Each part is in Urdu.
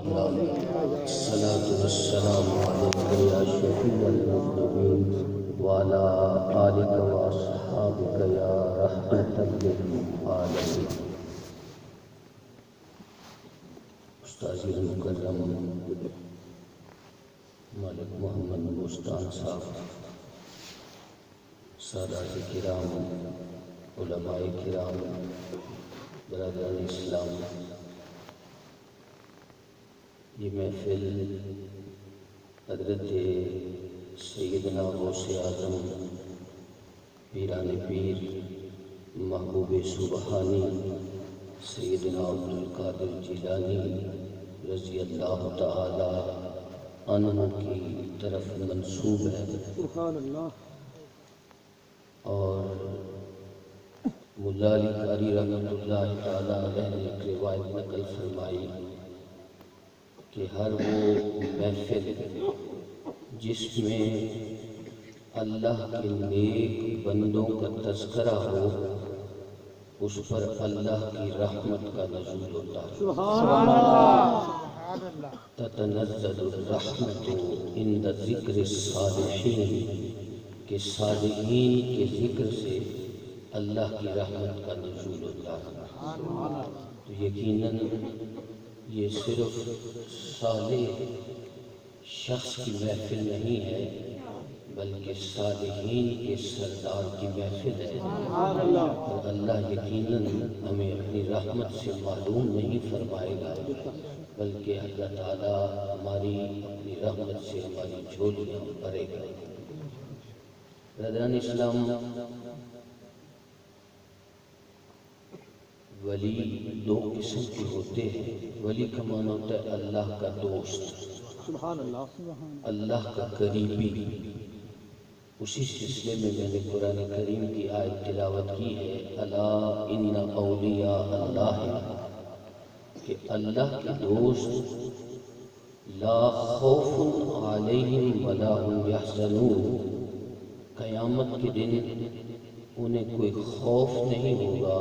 الصلاة والسلام عليك يا شفيع المذنبين وعلى آلك وأصحابك يا رحمة للعالمين. استاذ مکرم ملک محمد بوستان صاحب، سادات کرام، علماء کرام، برادران اسلام، یہ محفل حضرت سیدنا غوث اعظم پیران پیر محبوب سبحانی سیدنا عبدالقادر جیلانی رضی اللہ تعالی عنہ کی طرف منسوب ہے، سبحان اللہ. اور ملا علی قاری رحمۃ اللہ تعالی علیہ نے ایک روایت نقل فرمائی کہ ہر وہ محفل جس میں اللہ کے نیک بندوں کا تذکرہ ہو اس پر اللہ کی رحمت کا نزول ہوتا ہے. سبحان اللہ. تتنزل الرحمت عند ذکر الصالحین، کہ صالحین کے ذکر سے اللہ کی رحمت کا نزول ہوتا ہے. تو یقیناً یہ صرف صالح شخص کی محفل نہیں ہے بلکہ صالحین کے سردار کی محفل ہے، اور اللہ یقیناً ہمیں اپنی رحمت سے معلوم نہیں فرمائے گا بلکہ اللہ تعالیٰ ہماری اپنی رحمت سے ہماری جھولیاں بھرے گا. برادران اسلام، ولی دو قسم کے ہوتے ہیں. ولی کا معنی ہوتا ہے اللہ کا دوست، سبحان اللہ. اللہ کا قریبی. اسی سلسلے میں نے قرآن کریم کی آیت تلاوت کی ہے، الا ان اولیاء اللہ، کہ اللہ کے دوست لا خوف علیہم ولا هم یحزنون، قیامت کے دن انہیں کوئی خوف نہیں ہوگا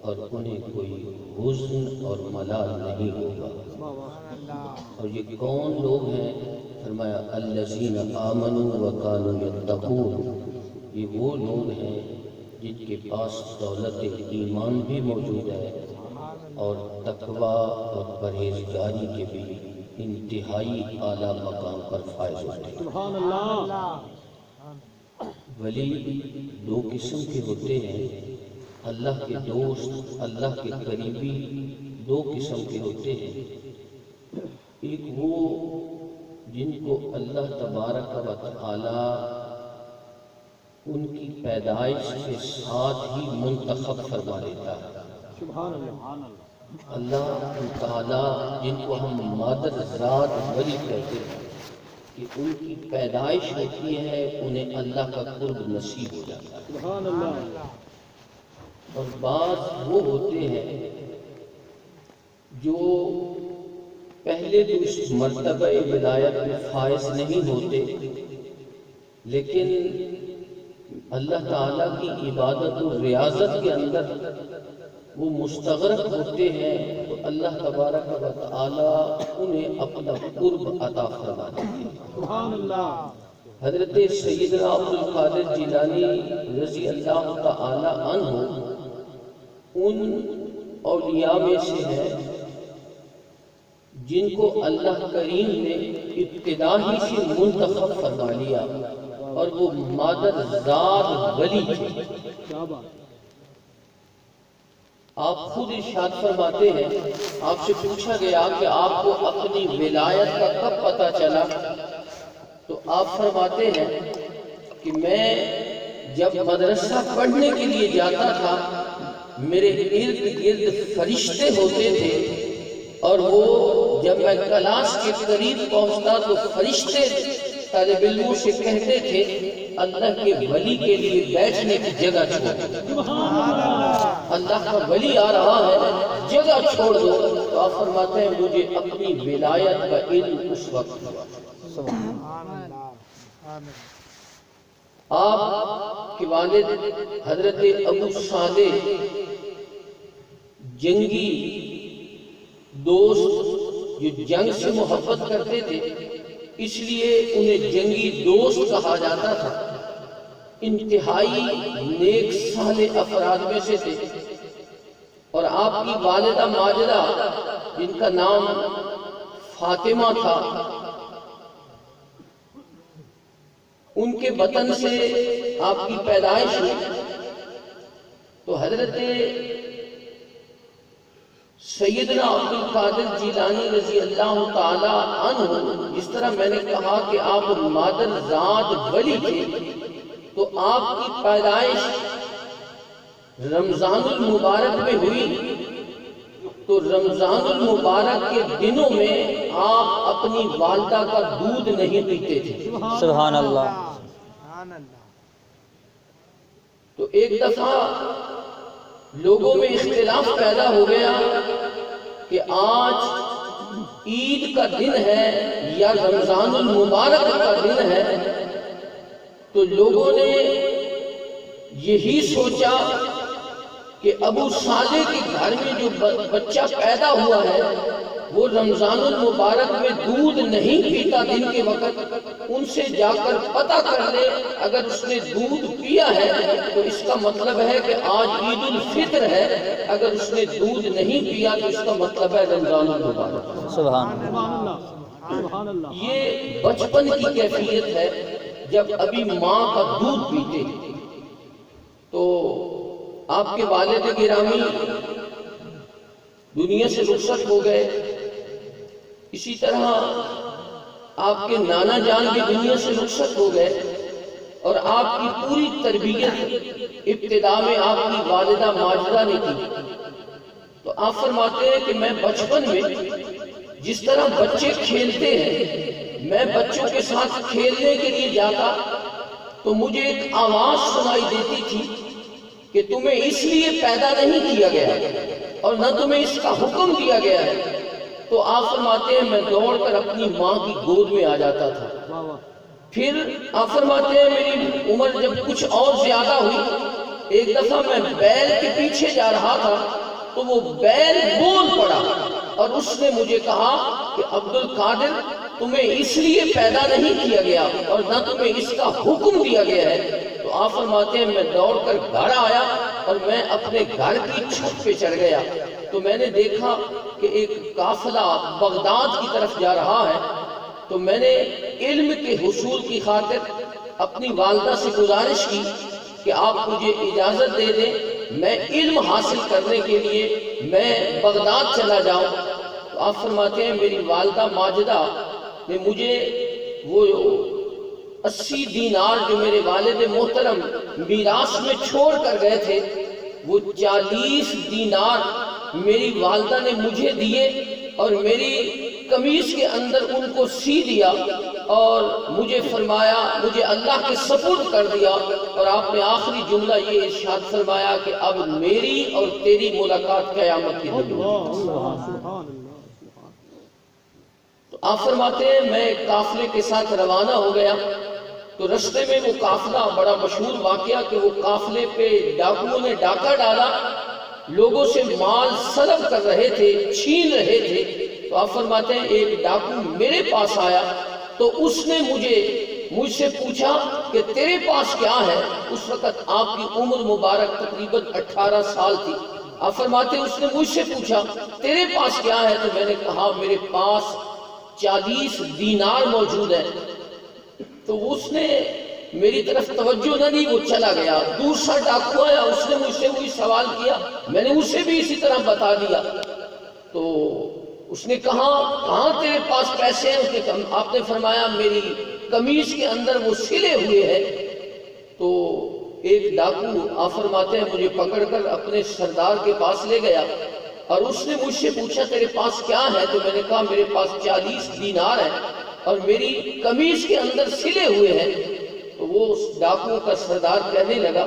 اور انہیں کوئی حزن اور ملال نہیں ہوگا. اور یہ کون لوگ ہیں؟ فرمایا الذین آمنوا وکانوا یتقون، یہ وہ لوگ ہیں جن کے پاس دولت ایمان بھی موجود ہے اور تقوی اور پرہیزگاری کے بھی انتہائی اعلیٰ مقام پر فائز ہوتے ہیں. سبحان اللہ. ولی دو قسم کے ہوتے ہیں. اللہ کے دوست، اللہ کے قریبی دو قسم کے ہوتے ہیں. ایک وہ جن کو اللہ تبارک و تعالی ان کی پیدائش کے ساتھ ہی منتخب فرما لیتا ہے. سبحان اللہ. اللہ تعالی جن کو ہم مادر ذات ولی کہتے ہیں کہ ان کی پیدائش ہوتی ہے انہیں اللہ کا قرب نصیب ہو جاتا ہے. سبحان اللہ. اور بعض وہ ہوتے ہیں جو پہلے تو اس مرتبہ ولایت میں فائز نہیں ہوتے لیکن اللہ تعالیٰ کی عبادت و ریاضت کے اندر وہ مستغرق ہوتے ہیں تو اللہ تبارک و تعالیٰ انہیں اپنا قرب عطا فرماتے ہیں. سبحان اللہ. حضرت سیدنا عبدالقادر جیلانی رضی اللہ تعالی عنہ ان اولیاء میں سے ہیں جن کو اللہ کریم نے ابتدا ہی سے منتخب فرما لیا اور وہ مادر ذات ولی تھے. کیا بات. آپ خود ارشاد فرماتے ہیں، آپ سے پوچھا گیا کہ آپ کو اپنی ولایت کا کب پتہ چلا؟ تو آپ فرماتے ہیں کہ میں جب مدرسہ پڑھنے کے لیے جاتا تھا میرے ارد گرد فرشتے ہوتے تھے اور وہ جب میں کلاس کے قریب پہنچتا تو فرشتے طالب علموں سے کہتے تھے اللہ کے ولی کے لیے بیٹھنے کی جگہ چھوڑ دو، اللہ کا ولی آ رہا ہے جگہ چھوڑ دو. تو آپ فرماتے ہیں مجھے اپنی ولایت کا علم اس وقت ہوا. آپ کے والد حضرت ابو صالح جنگی دوست جو جنگ سے محبت کرتے تھے اس لیے انہیں جنگی دوست کہا جاتا تھا، انتہائی نیک صالح افراد میں سے تھے۔ اور آپ کی والدہ ماجدہ جن کا نام فاطمہ تھا، ان کے بطن سے آپ کی پیدائش ہوئی۔ تو حضرت سیدنا عبد القادر جیلانی رضی اللہ تعالی عنہ، جس طرح میں نے کہا کہ آپ مادر ذات ولی تھے، تو آپ کی پیدائش رمضان المبارک میں ہوئی۔ تو رمضان المبارک کے دنوں میں آپ اپنی والدہ کا دودھ نہیں پیتے تھے۔ سبحان اللہ۔ تو ایک دفعہ لوگوں میں اختلاف پیدا ہو گیا کہ آج عید کا دن ہے یا رمضان المبارک کا دن ہے۔ تو لوگوں نے یہی سوچا کہ ابو صالح کے گھر میں جو بچہ پیدا ہوا ہے وہ رمضان المبارک میں دودھ نہیں پیتا دن کے وقت، ان سے جا کر پتہ کر لے، اگر اس نے دودھ پیا ہے تو اس کا مطلب ہے کہ آج عید الفطر ہے، اگر اس نے دودھ نہیں پیا تو اس کا مطلب ہے رمضان المبارک۔ سبحان اللہ۔ یہ بچپن کی کیفیت ہے جب ابھی ماں کا دودھ پیتے۔ تو آپ کے والد گرامی دنیا سے رخصت ہو گئے، اسی طرح آپ کے نانا جان بھی دنیا سے رخصت ہو گئے، اور آپ کی پوری تربیت ابتدا میں آپ کی والدہ ماجدہ نے کی۔ تو آپ فرماتے ہیں کہ میں بچپن میں جس طرح بچے کھیلتے ہیں، میں بچوں کے ساتھ کھیلنے کے لیے جاتا تو مجھے ایک آواز سنائی دیتی تھی کہ تمہیں اس لیے پیدا نہیں کیا گیا اور نہ تمہیں اس کا حکم دیا گیا ہے۔ تو آپ فرماتے ہیں میں دوڑ کر اپنی ماں کی گود میں آ جاتا تھا۔ پھر آپ فرماتے ہیں میری عمر جب کچھ اور زیادہ ہوئی، ایک دفعہ میں بیل کے پیچھے جا رہا تھا تو وہ بیل بول پڑا اور اس نے مجھے کہا کہ عبد القادر تمہیں اس لیے پیدا نہیں کیا گیا اور نہ تمہیں اس کا حکم دیا گیا ہے۔ تو آپ فرماتے ہیں میں دوڑ کر گھر آیا اور میں اپنے گھر کی چھت پہ چڑھ گیا، تو میں نے دیکھا کہ ایک قافلہ بغداد کی طرف جا رہا ہے۔ تو میں نے علم کے حصول کی خاطر اپنی والدہ سے گزارش کی کہ آپ مجھے اجازت دے دیں، میں علم حاصل کرنے کے لیے میں بغداد چلا جاؤں۔ تو آپ فرماتے ہیں میری والدہ ماجدہ نے مجھے وہ 80 دینار جو میرے والد محترم میراث میں چھوڑ کر گئے تھے، وہ 40 دینار میری والدہ نے مجھے دیے اور میری قمیص کے اندر ان کو سی دیا اور مجھے فرمایا، مجھے اللہ کے سپرد کر دیا، اور آپ نے آخری جملہ یہ ارشاد فرمایا کہ اب میری اور تیری ملاقات قیامت کے دن ہوگی۔ تو آپ فرماتے ہیں میں ایک قافلے کے ساتھ روانہ ہو گیا، تو رستے میں وہ قافلہ، بڑا مشہور واقعہ کہ وہ قافلے پہ ڈاکوؤں نے ڈاکہ ڈالا، لوگوں سے مال سلب کر رہے تھے، چھین رہے تھے۔ تو آپ فرماتے ہیں ایک ڈاکو میرے پاس آیا تو اس نے مجھ سے پوچھا کہ تیرے پاس کیا ہے؟ اس وقت آپ کی عمر مبارک تقریباً 18 سال تھی۔ آپ فرماتے ہیں اس نے مجھ سے پوچھا تیرے پاس کیا ہے؟ تو میں نے کہا میرے پاس 40 دینار موجود ہے۔ تو اس نے میری طرف توجہ نہ دی، وہ چلا گیا۔ دوسرا ڈاکو آیا، اس نے مجھ سے وہی سوال کیا، میں نے اسے بھی اسی طرح بتا دیا۔ تو اس نے کہا کہاں تیرے پاس پیسے ہیں؟ آپ نے فرمایا میری قمیص کے اندر وہ سلے ہوئے ہیں۔ تو ایک ڈاکو آپ فرماتے ہیں مجھے پکڑ کر اپنے سردار کے پاس لے گیا اور اس نے مجھ سے پوچھا تیرے پاس کیا ہے؟ تو میں نے کہا میرے پاس 40 دینار ہے اور میری قمیص کے اندر سلے ہوئے ہیں۔ تو وہ ڈاکو کا سردار کہنے لگا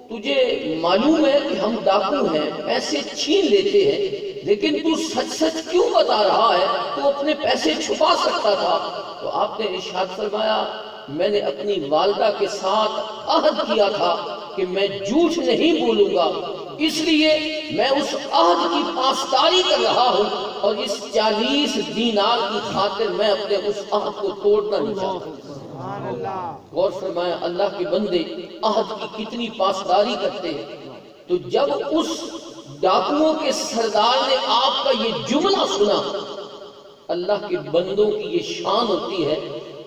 تجھے معلوم ہے کہ ہم ڈاکو ہیں، پیسے چھین لیتے ہیں، لیکن تو سچ سچ کیوں بتا رہا ہے؟ تو اپنے پیسے چھپا سکتا تھا۔ تو آپ نے ارشاد فرمایا میں نے اپنی والدہ کے ساتھ عہد کیا تھا کہ میں جھوٹ نہیں بولوں گا، اس لیے میں اس عہد کی پاسداری کر رہا ہوں اور اس 40 دینار کی خاطر میں اپنے اس عہد کو توڑنا نہیں چاہتا۔ غور فرمائیں اللہ کے بندے عہد کی کتنی پاسداری کرتے ہیں۔ تو جب اس ڈاکوؤں کے سردار نے آپ کا یہ جملہ سنا، اللہ کے بندوں کی یہ شان ہوتی ہے،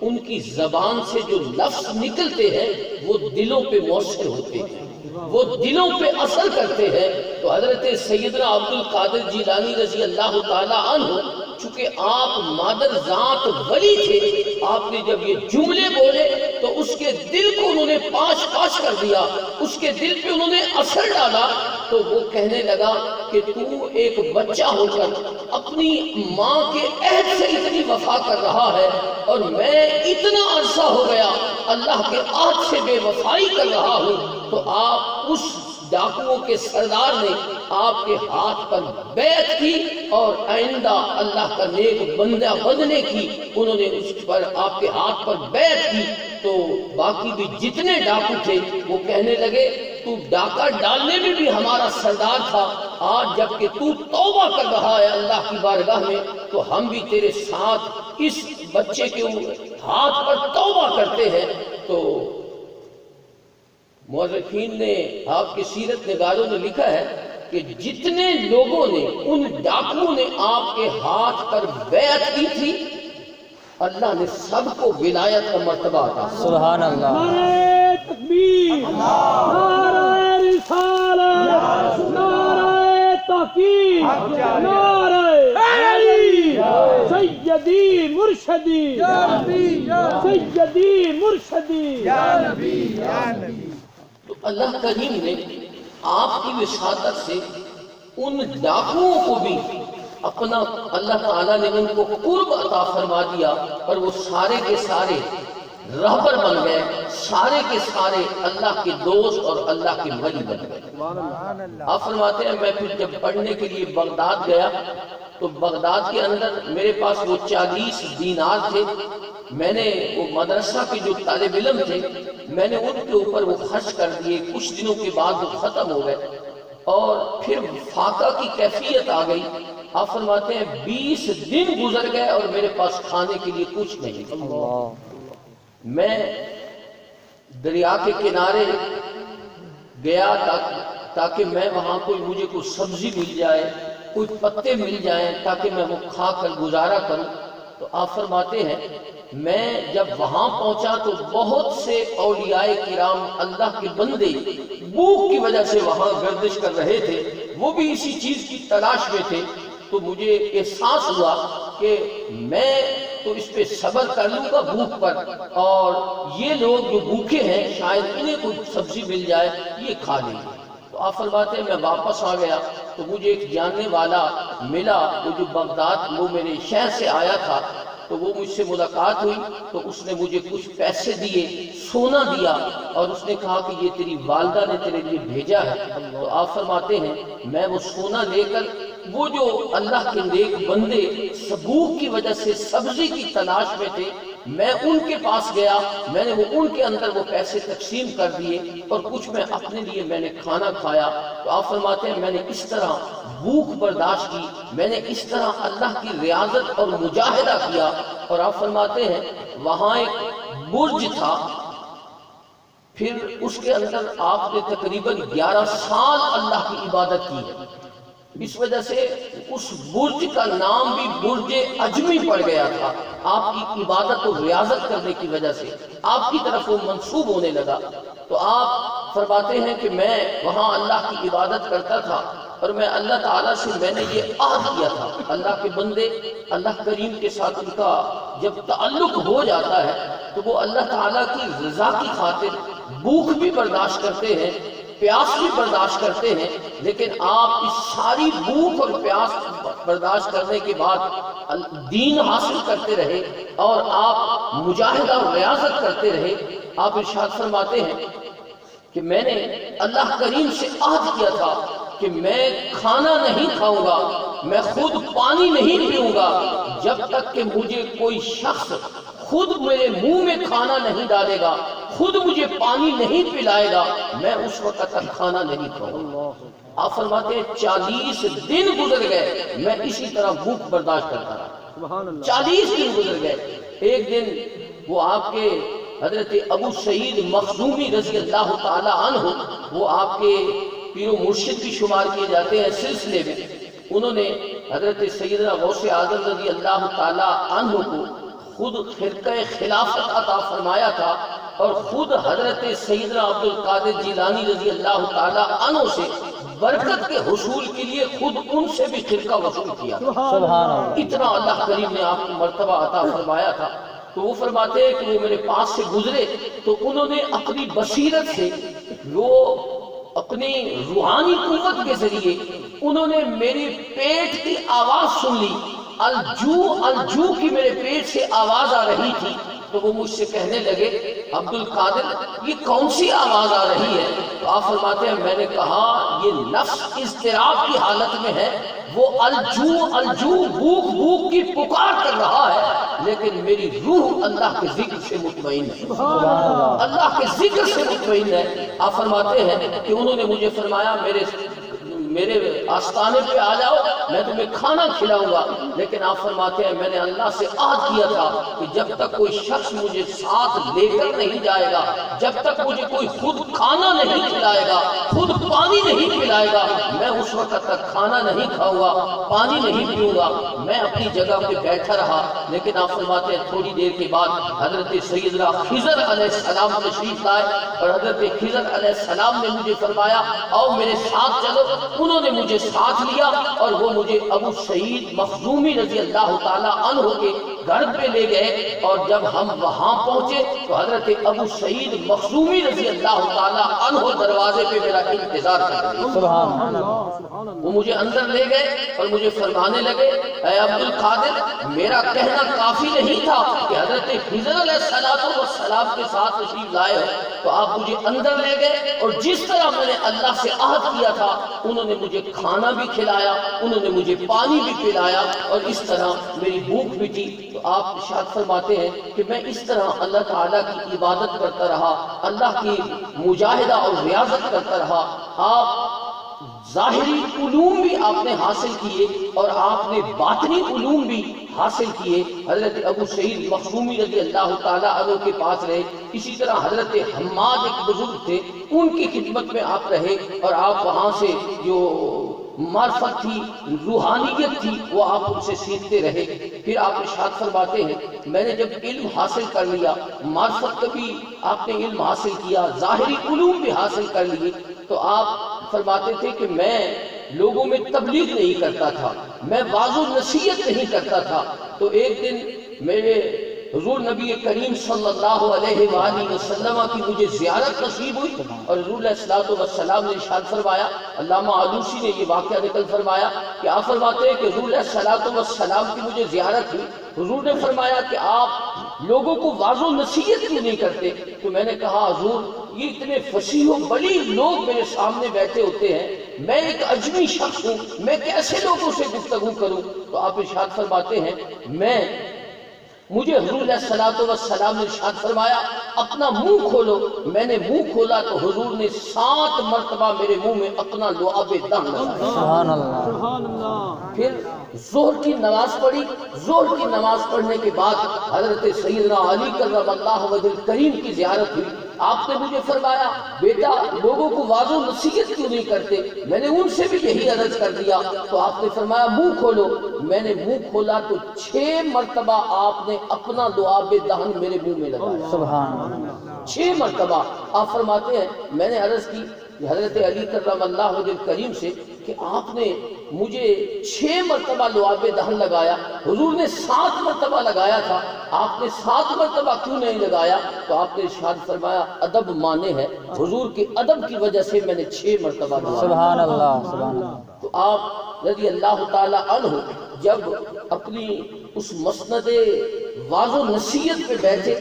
ان کی زبان سے جو لفظ نکلتے ہیں وہ دلوں پہ مؤثر ہوتے ہیں، وہ دلوں پہ اثر کرتے ہیں۔ تو حضرت سیدنا عبد القادر جیلانی رضی اللہ تعالی عنہ، چونکہ آپ مادر ذات ولی تھے، آپ نے جب یہ جملے بولے تو اس کے دل کو انہوں نے پاش پاش کر دیا، اس کے دل پہ انہوں نے اثر ڈالا۔ تو وہ کہنے لگا کہ تو ایک بچہ ہو کر اپنی ماں کے عہد سے اتنی وفا کر رہا ہے، اور میں اتنا عرصہ ہو گیا اللہ کے عہد سے بے وفائی کر رہا ہوں۔ تو آپ اس ڈاکوؤں کے سردار نے آپ کے ہاتھ پر بیعت کی اور آئندہ اللہ کا نیک بندہ بننے کی انہوں نے اس پر آپ کے ہاتھ پر بیعت کی۔ تو باقی بھی جتنے ڈاکو تھے وہ کہنے لگے تو ڈاکہ ڈالنے میں بھی ہمارا سردار تھا، آج جب کہ تو توبہ کر رہا ہے اللہ کی بارگاہ میں تو ہم بھی تیرے ساتھ اس بچے کے ہاتھ پر توبہ کرتے ہیں۔ تو مورخین نے، آپ کے سیرت نگاروں نے لکھا ہے کہ جتنے لوگوں نے، ان ڈاکوؤں نے آپ کے ہاتھ پر بیعت کی تھی، اللہ نے سب کو ولایت کا مرتبہ عطا کیا۔ سبحان اللہ۔ نعرہ تکبیر، نعرہ رسالت، نعرہ تحقیق، نعرہ علی، سیدی مرشدی، سیدی مرشدی۔ تو اللہ کریم نے آپ کی وساطت سے ان ڈاکوؤں کو بھی اپنا، اللہ تعالیٰ نے ان کو قرب عطا فرما دیا، اور وہ سارے کے سارے رہبر بن گئے، سارے کے سارے اللہ کے دوست اور اللہ کے ولی بن گئے۔ آپ فرماتے ہیں میں پھر جب پڑھنے کے لیے بغداد گیا تو بغداد کے اندر میرے پاس وہ 40 دینار تھے، میں نے وہ مدرسہ کے جو طالب علم تھے میں نے ان کے اوپر وہ خرچ کر دیے، کچھ دنوں کے بعد وہ ختم ہو گئے، اور پھر فاقہ کی کیفیت آ گئی۔ آپ فرماتے ہیں 20 دن گزر گئے اور میرے پاس کھانے کے لیے کچھ نہیں۔ میں دریا کے کنارے گیا تاکہ میں وہاں مجھے کوئی سبزی مل جائے، کوئی پتے مل جائیں تاکہ میں وہ کھا کر گزارا کروں۔ تو آپ فرماتے ہیں میں جب وہاں پہنچا تو بہت سے اولیاء کرام اللہ کے بندے بھوک کی وجہ سے وہاں گردش کر رہے تھے، وہ بھی اسی چیز کی تلاش میں تھے۔ تو مجھے احساس ہوا کہ میں تو اس پہ صبر کر لوں گا بھوک پر، اور یہ لوگ جو بھوکے ہیں شاید انہیں کوئی سبزی مل جائے، یہ کھا لیں گے۔ تو آپ فرماتے ہیں میں واپس آ گیا تو مجھے ایک جاننے والا ملا، وہ جو بغداد وہ میرے شہر سے آیا تھا، تو وہ مجھ سے ملاقات ہوئی تو اس نے مجھے کچھ پیسے دیے، سونا دیا، اور اس نے کہا کہ یہ تیری والدہ نے تیرے لیے بھیجا ہے۔ تو آپ فرماتے ہیں میں وہ سونا لے کر، وہ جو اللہ کے نیک بندے بھوک کی وجہ سے سبزی کی تلاش میں تھے، میں ان کے پاس گیا، میں نے ان کے اندر وہ پیسے تقسیم کر دیے، اور کچھ میں اپنے لیے میں نے کھانا کھایا۔ تو آپ فرماتے ہیں میں نے اس طرح بھوک برداشت کی، میں نے اس طرح اللہ کی ریاضت اور مجاہدہ کیا۔ اور آپ فرماتے ہیں وہاں ایک برج تھا، پھر اس کے اندر آپ نے تقریباً 11 سال اللہ کی عبادت کی ہے، اس وجہ سے اس برج کا نام بھی برج عجمی پڑ گیا تھا۔ آپ کی عبادت و ریاضت کرنے کی وجہ سے آپ کی طرف وہ منسوب ہونے لگا۔ تو آپ فرماتے ہیں کہ میں وہاں اللہ کی عبادت کرتا تھا، اور میں اللہ تعالیٰ سے میں نے یہ عہد کیا تھا، اللہ کے بندے اللہ کریم کے ساتھ ان کا جب تعلق ہو جاتا ہے تو وہ اللہ تعالیٰ کی رضا کی خاطر بھوک بھی برداشت کرتے ہیں، پیاس بھی برداشت کرتے ہیں، لیکن آپ اس ساری بھوک اور پیاس برداشت کرنے کے بعد دین حاصل کرتے رہے اور آپ مجاہدہ و ریاضت کرتے رہے۔ آپ ارشاد فرماتے ہیں کہ میں نے اللہ کریم سے عہد کیا تھا کہ میں کھانا نہیں کھاؤں گا، میں خود پانی نہیں پیوں گا جب تک کہ مجھے کوئی شخص خود میرے منہ میں کھانا نہیں ڈالے گا، خود مجھے پانی نہیں پلائے گا، میں اس وقت تک کھانا نہیں کھاؤں گا۔ آپ فرماتے ہیں 40 دن گزر گئے، میں اسی طرح بھوک برداشت کرتا رہا۔ 40 دن گزر گئے۔ ایک دن وہ آپ کے حضرت ابو سعید مخزومی رضی اللہ تعالی عنہ، وہ آپ کے پیر و مرشد بھی شمار کیے جاتے ہیں سلسلے میں، انہوں نے حضرت سیدنا غوث اعظم رضی اللہ تعالی عنہ کو خود خرقہ خلافت عطا فرمایا تھا، اور خود حضرت سیدنا عبد القادر جیلانی رضی اللہ تعالی عنہ سے برکت کے حصول کے لیے خود ان سے بھی خرقہ وصول کیا۔ اتنا اللہ کریم نے آپ کو مرتبہ عطا فرمایا تھا۔ تو وہ فرماتے ہیں کہ وہ میرے پاس سے گزرے تو انہوں نے اپنی بصیرت سے، وہ اپنی روحانی قوت کے ذریعے انہوں نے میری پیٹ کی آواز سن لی، الجو الجو کی میرے پیٹ سے آواز آ رہی تھی۔ تو وہ مجھ سے کہنے لگے عبد القادر یہ کون سی آواز آ رہی ہے؟ تو آپ فرماتے ہیں میں نے کہا یہ نفس اضطراب کی حالت میں ہے، وہ الجو الجو بھوک بھوک کی پکار کر رہا ہے، لیکن میری روح اللہ کے ذکر سے مطمئن ہے، اللہ کے ذکر سے مطمئن ہے۔ آپ فرماتے ہیں کہ انہوں نے مجھے فرمایا میرے آستانے پہ آ جاؤ، میں تمہیں کھانا کھلاؤں گا، لیکن آپ فرماتے ہیں میں نے اللہ سے عہد کیا تھا کہ جب تک کوئی شخص مجھے ساتھ لے کر نہیں جائے گا، جب تک مجھے کوئی خود کھانا نہیں کھلائے گا، خود پانی نہیں پلائے گا، میں اس وقت تک کھانا نہیں کھاؤں گا، پانی نہیں پیوں گا۔ میں اپنی جگہ پہ بیٹھا رہا، لیکن آپ فرماتے ہیں تھوڑی دیر کے بعد حضرت سیدنا خضر علیہ السلام تشریف لائے، اور حضرت خضر علیہ السلام نے مجھے فرمایا آؤ میرے ساتھ چلو۔ انہوں نے مجھے ساتھ لیا اور وہ مجھے ابو سعید مخزومی رضی اللہ تعالی عنہ کے گھر پہ لے گئے، اور جب ہم وہاں پہنچے تو حضرت ابو سعید مخزومی رضی اللہ تعالی عنہ دروازے پہ میرا انتظار کر رہے۔ وہ مجھے اندر لے گئے اور مجھے فرمانے لگے اے عبد القادر، میرا کہنا کافی نہیں تھا کہ حضرت خضر علیہ السلام کے ساتھ تشریف لائے ہو، تو آپ مجھے اندر لے گئے، اور جس طرح میں نے اللہ سے عہد کیا تھا انہوں نے مجھے کھانا بھی کھلایا، انہوں نے مجھے پانی بھی پلایا، اور اس طرح میری بھوک بھی تھی۔ تو آپ ارشاد فرماتے ہیں کہ میں اس طرح اللہ تعالیٰ کی عبادت کرتا رہا، اللہ کی مجاہدہ اور ریاضت کرتا رہا۔ آپ ظاہری علوم بھی آپ نے حاصل کیے اور آپ نے باطنی علوم بھی حاصل کیے۔ حضرت ابو سعید مخزومی رضی اللہ تعالیٰ عنہ کے پاس رہے، اسی طرح حضرت حماد ایک بزرگ تھے، ان کی خدمت میں آپ رہے، اور آپ وہاں سے جو معرفت تھی، روحانیت تھی، وہ آپ ان سے سیکھتے رہے۔ پھر آپ ارشاد فرماتے ہیں میں نے جب علم حاصل کر لیا، معرفت کا بھی آپ نے علم حاصل کیا، ظاہری علوم بھی حاصل کر لیے، تو آپ فرماتے تھے کہ میں لوگوں میں تبلیغ نہیں کرتا تھا، میں واعظ و نصیحت نہیں کرتا تھا۔ تو ایک دن میرے حضور نبی کریم صلی اللہ علیہ وآلہ وسلم کی مجھے زیارت نصیب ہوئی، اور حضور علیہ السلام نے ارشاد فرمایا، علامہ آلوسی نے یہ واقعہ نقل فرمایا کہ آپ فرماتے ہیں کہ حضور علیہ السلام کی مجھے زیارت ہوئی، حضور نے فرمایا کہ آپ لوگوں کو واعظ و نصیحت کیوں نہیں کرتے؟ تو میں نے کہا حضور یہ اتنے فصیح و بڑی لوگ میرے سامنے بیٹھے ہوتے ہیں، میں ایک عجمی شخص ہوں، میں کیسے لوگوں سے گفتگو کروں؟ تو آپ ارشاد فرماتے ہیں مجھے حضور علیہ السلام نے ارشاد فرمایا اپنا منہ کھولو۔ میں نے منہ کھولا تو حضور نے 7 مرتبہ میرے منہ میں اپنا لعاب دہن لگایا۔ سبحان اللہ۔ پھر ظہر کی نماز پڑھی، ظہر کی نماز پڑھنے کے بعد حضرت سیدنا علی کرم اللہ وجہ کریم کی زیارت ہوئی۔ آپ نے مجھے فرمایا بیٹا لوگوں کو واعظ و نصیحت کیوں نہیں کرتے؟ میں نے ان سے بھی یہی عرض کر دیا، تو آپ نے فرمایا منہ کھولو۔ میں نے منہ کھولا تو 6 مرتبہ آپ نے اپنا لعاب دہن میرے منہ میں لگایا۔ سبحان اللہ۔ 6 مرتبہ۔ آپ فرماتے ہیں میں نے عرض کی حضرت علی کرم اللہ وجہ کریم سے کہ آپ نے مجھے 6 مرتبہ لعاب دہن لگایا، حضور نے 7 مرتبہ لگایا تھا، آپ نے 7 مرتبہ کیوں نہیں لگایا؟ تو آپ نے ارشاد فرمایا ادب مانے ہے، حضور کے ادب کی وجہ سے میں نے 6 مرتبہ لگایا۔ سبحان اللہ، سبحان اللہ۔ تو آپ رضی اللہ تعالی عنہ جب اپنی اس مسند واعظ و نصیحت پہ بیٹھے،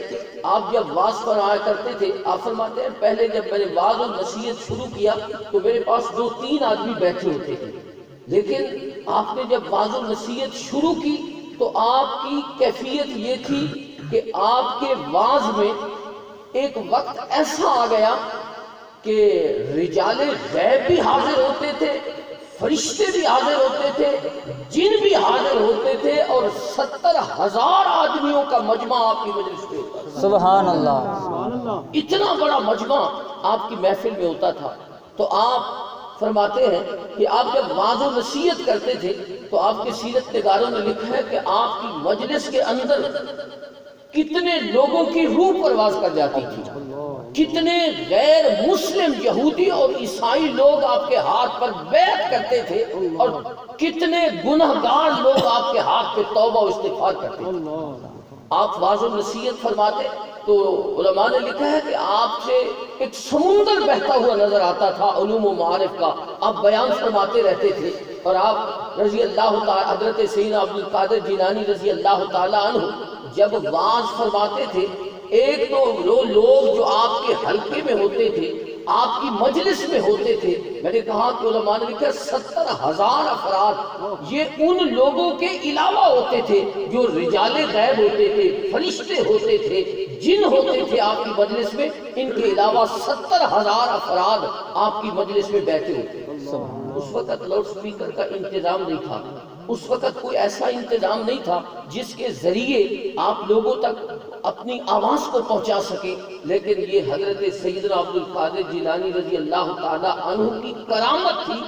آپ جب واعظ پر آیا کرتے تھے، آپ فرماتے ہیں پہلے جب میں نے واعظ و نصیحت شروع کیا تو میرے پاس 2-3 آدمی بیٹھے ہوتے تھے، لیکن آپ نے جب واعظ و نصیحت شروع کی تو آپ کی کیفیت یہ تھی کہ آپ کے واعظ میں ایک وقت ایسا آ گیا کہ رجال غیب بھی حاضر ہوتے تھے، فرشتے بھی حاضر ہوتے تھے، جن بھی حاضر ہوتے تھے، اور 70,000 آدمیوں کا مجمع آپ کی مجلس میں ہوتا تھا۔ سبحان اللہ۔ سبحان اللہ۔ اتنا بڑا مجمع آپ کی محفل میں ہوتا تھا۔ تو آپ فرماتے ہیں کہ آپ جب واعظ و نصیحت کرتے تھے تو آپ کے سیرت نگاروں نے لکھا ہے کہ آپ کی مجلس کے اندر کتنے لوگوں کی روح پرواز کر جاتی تھی، کتنے غیر مسلم یہودی اور عیسائی لوگ آپ کے ہاتھ پر بیعت کرتے تھے، اور کتنے گنہگار لوگ آپ کے ہاتھ پہ توبہ و استغفار کرتے تھے۔ آپ واعظ و نصیحت فرماتے تو علماء نے لکھا ہے کہ آپ سے ایک سمندر بہتا ہوا نظر آتا تھا علوم و معارف کا، آپ بیان فرماتے رہتے تھے، اور آپ رضی اللہ تعالی حضرت سیدنا عبد القادر جیلانی رضی اللہ تعالی عنہ جب واعظ فرماتے تھے، ایک تو وہ لوگ جو آپ کے حلقے میں ہوتے تھے، آپ کی مجلس میں ہوتے تھے، میں نے کہا کہ علماء نے لکھا 70,000 افراد یہ ان لوگوں کے علاوہ ہوتے تھے جو رجال غیب ہوتے تھے، فرشتے ہوتے تھے، جن ہوتے تھے آپ کی مجلس میں، ان کے علاوہ 70,000 افراد آپ کی مجلس میں بیٹھے ہوتے تھے۔ اس وقت لاؤڈ سپیکر کا انتظام نہیں تھا، اس وقت کوئی ایسا انتظام نہیں تھا جس کے ذریعے آپ لوگوں تک اپنی آواز کو پہنچا سکے، لیکن یہ حضرت سیدنا عبد القادر جیلانی رضی اللہ تعالی عنہ کی کرامت تھی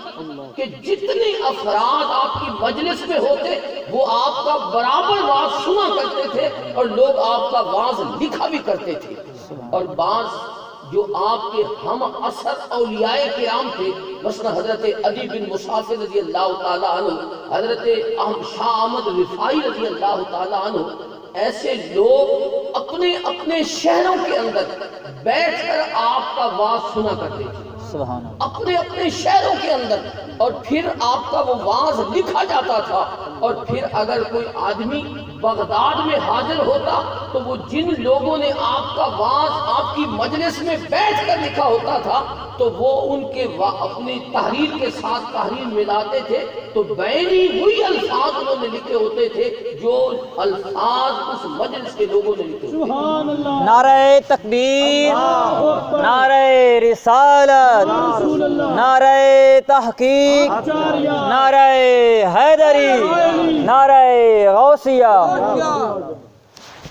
کہ جتنے افراد آپ کی مجلس میں ہوتے وہ آپ کا برابر واعظ سنا کرتے تھے، اور لوگ آپ کا واعظ لکھا بھی کرتے تھے۔ اور بعض جو آپ کے ہم اثر اولیاء کرام تھے، مثلا حضرت علی بن مسافر رضی اللہ تعالی عنہ، حضرت شاہ احمد رفاعی رضی اللہ تعالی عنہ، ایسے لوگ اپنے اپنے شہروں کے اندر بیٹھ کر آپ کا واعظ سنا کرتے تھے، سبحان اللہ۔ اپنے اپنے شہروں کے اندر، اور پھر آپ کا وہ واعظ لکھا جاتا تھا، اور پھر اگر کوئی آدمی بغداد میں حاضر ہوتا تو وہ جن لوگوں نے آپ کا واعظ آپ کی مجلس میں بیٹھ کر لکھا ہوتا تھا تو وہ ان کے اپنی تحریر کے ساتھ تحریر ملاتے تھے، تو بینی وہی الفاظ انہوں نے لکھے ہوتے تھے جو الفاظ اس مجلس کے لوگوں نے لکھے ہوتے تھے۔ سبحان اللہ۔ نعرہ تکبیر، نعرہ رسالت، نعرہ تحقیق، نعرہ حیدری، نعرہ غوثیہ۔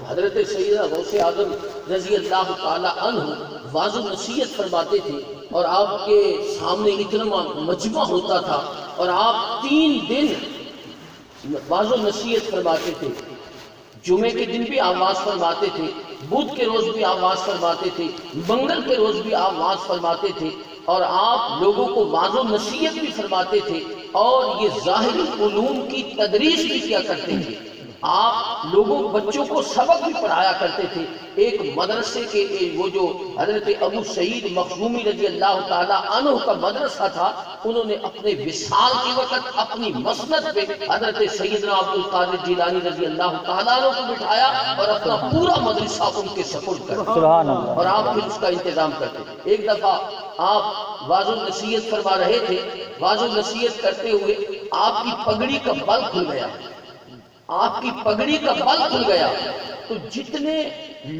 حضرت سیدنا غوث اعظم رضی اللہ تعالی عنہ واعظ و نصیحت فرماتے تھے، اور آپ کے سامنے اتنا مجمع ہوتا تھا، اور آپ 3 دن واعظ و نصیحت فرماتے تھے۔ جمعے کے دن بھی آپ واعظ فرماتے تھے، بدھ کے روز بھی آپ واعظ فرماتے تھے، منگل کے روز بھی آپ واعظ فرماتے تھے، اور آپ لوگوں کو واعظ و نصیحت بھی فرماتے تھے، اور یہ ظاہری علوم کی تدریس بھی کیا کرتے تھے۔ آپ لوگوں بچوں کو سبق بھی پڑھایا کرتے تھے۔ ایک مدرسے کے وہ جو حضرت ابو سعید مخزومی رضی اللہ تعالی عنہ کا مدرسہ تھا، انہوں نے اپنے وصال کے وقت اپنی مسند پہ حضرت سیدنا عبد القادر جیلانی رضی اللہ تعالیٰ عنہ کو بٹھایا اور اپنا پورا مدرسہ ان کے سپرد کر دیا، سبحان اللہ۔ اور آپ پھر اس کا انتظام کرتے تھے۔ ایک دفعہ آپ واعظ و نصیحت فرما رہے تھے، واعظ و نصیحت کرتے ہوئے آپ کی پگڑی کا بل کھل گیا، آپ کی پگڑی کا بل کھل گیا، تو جتنے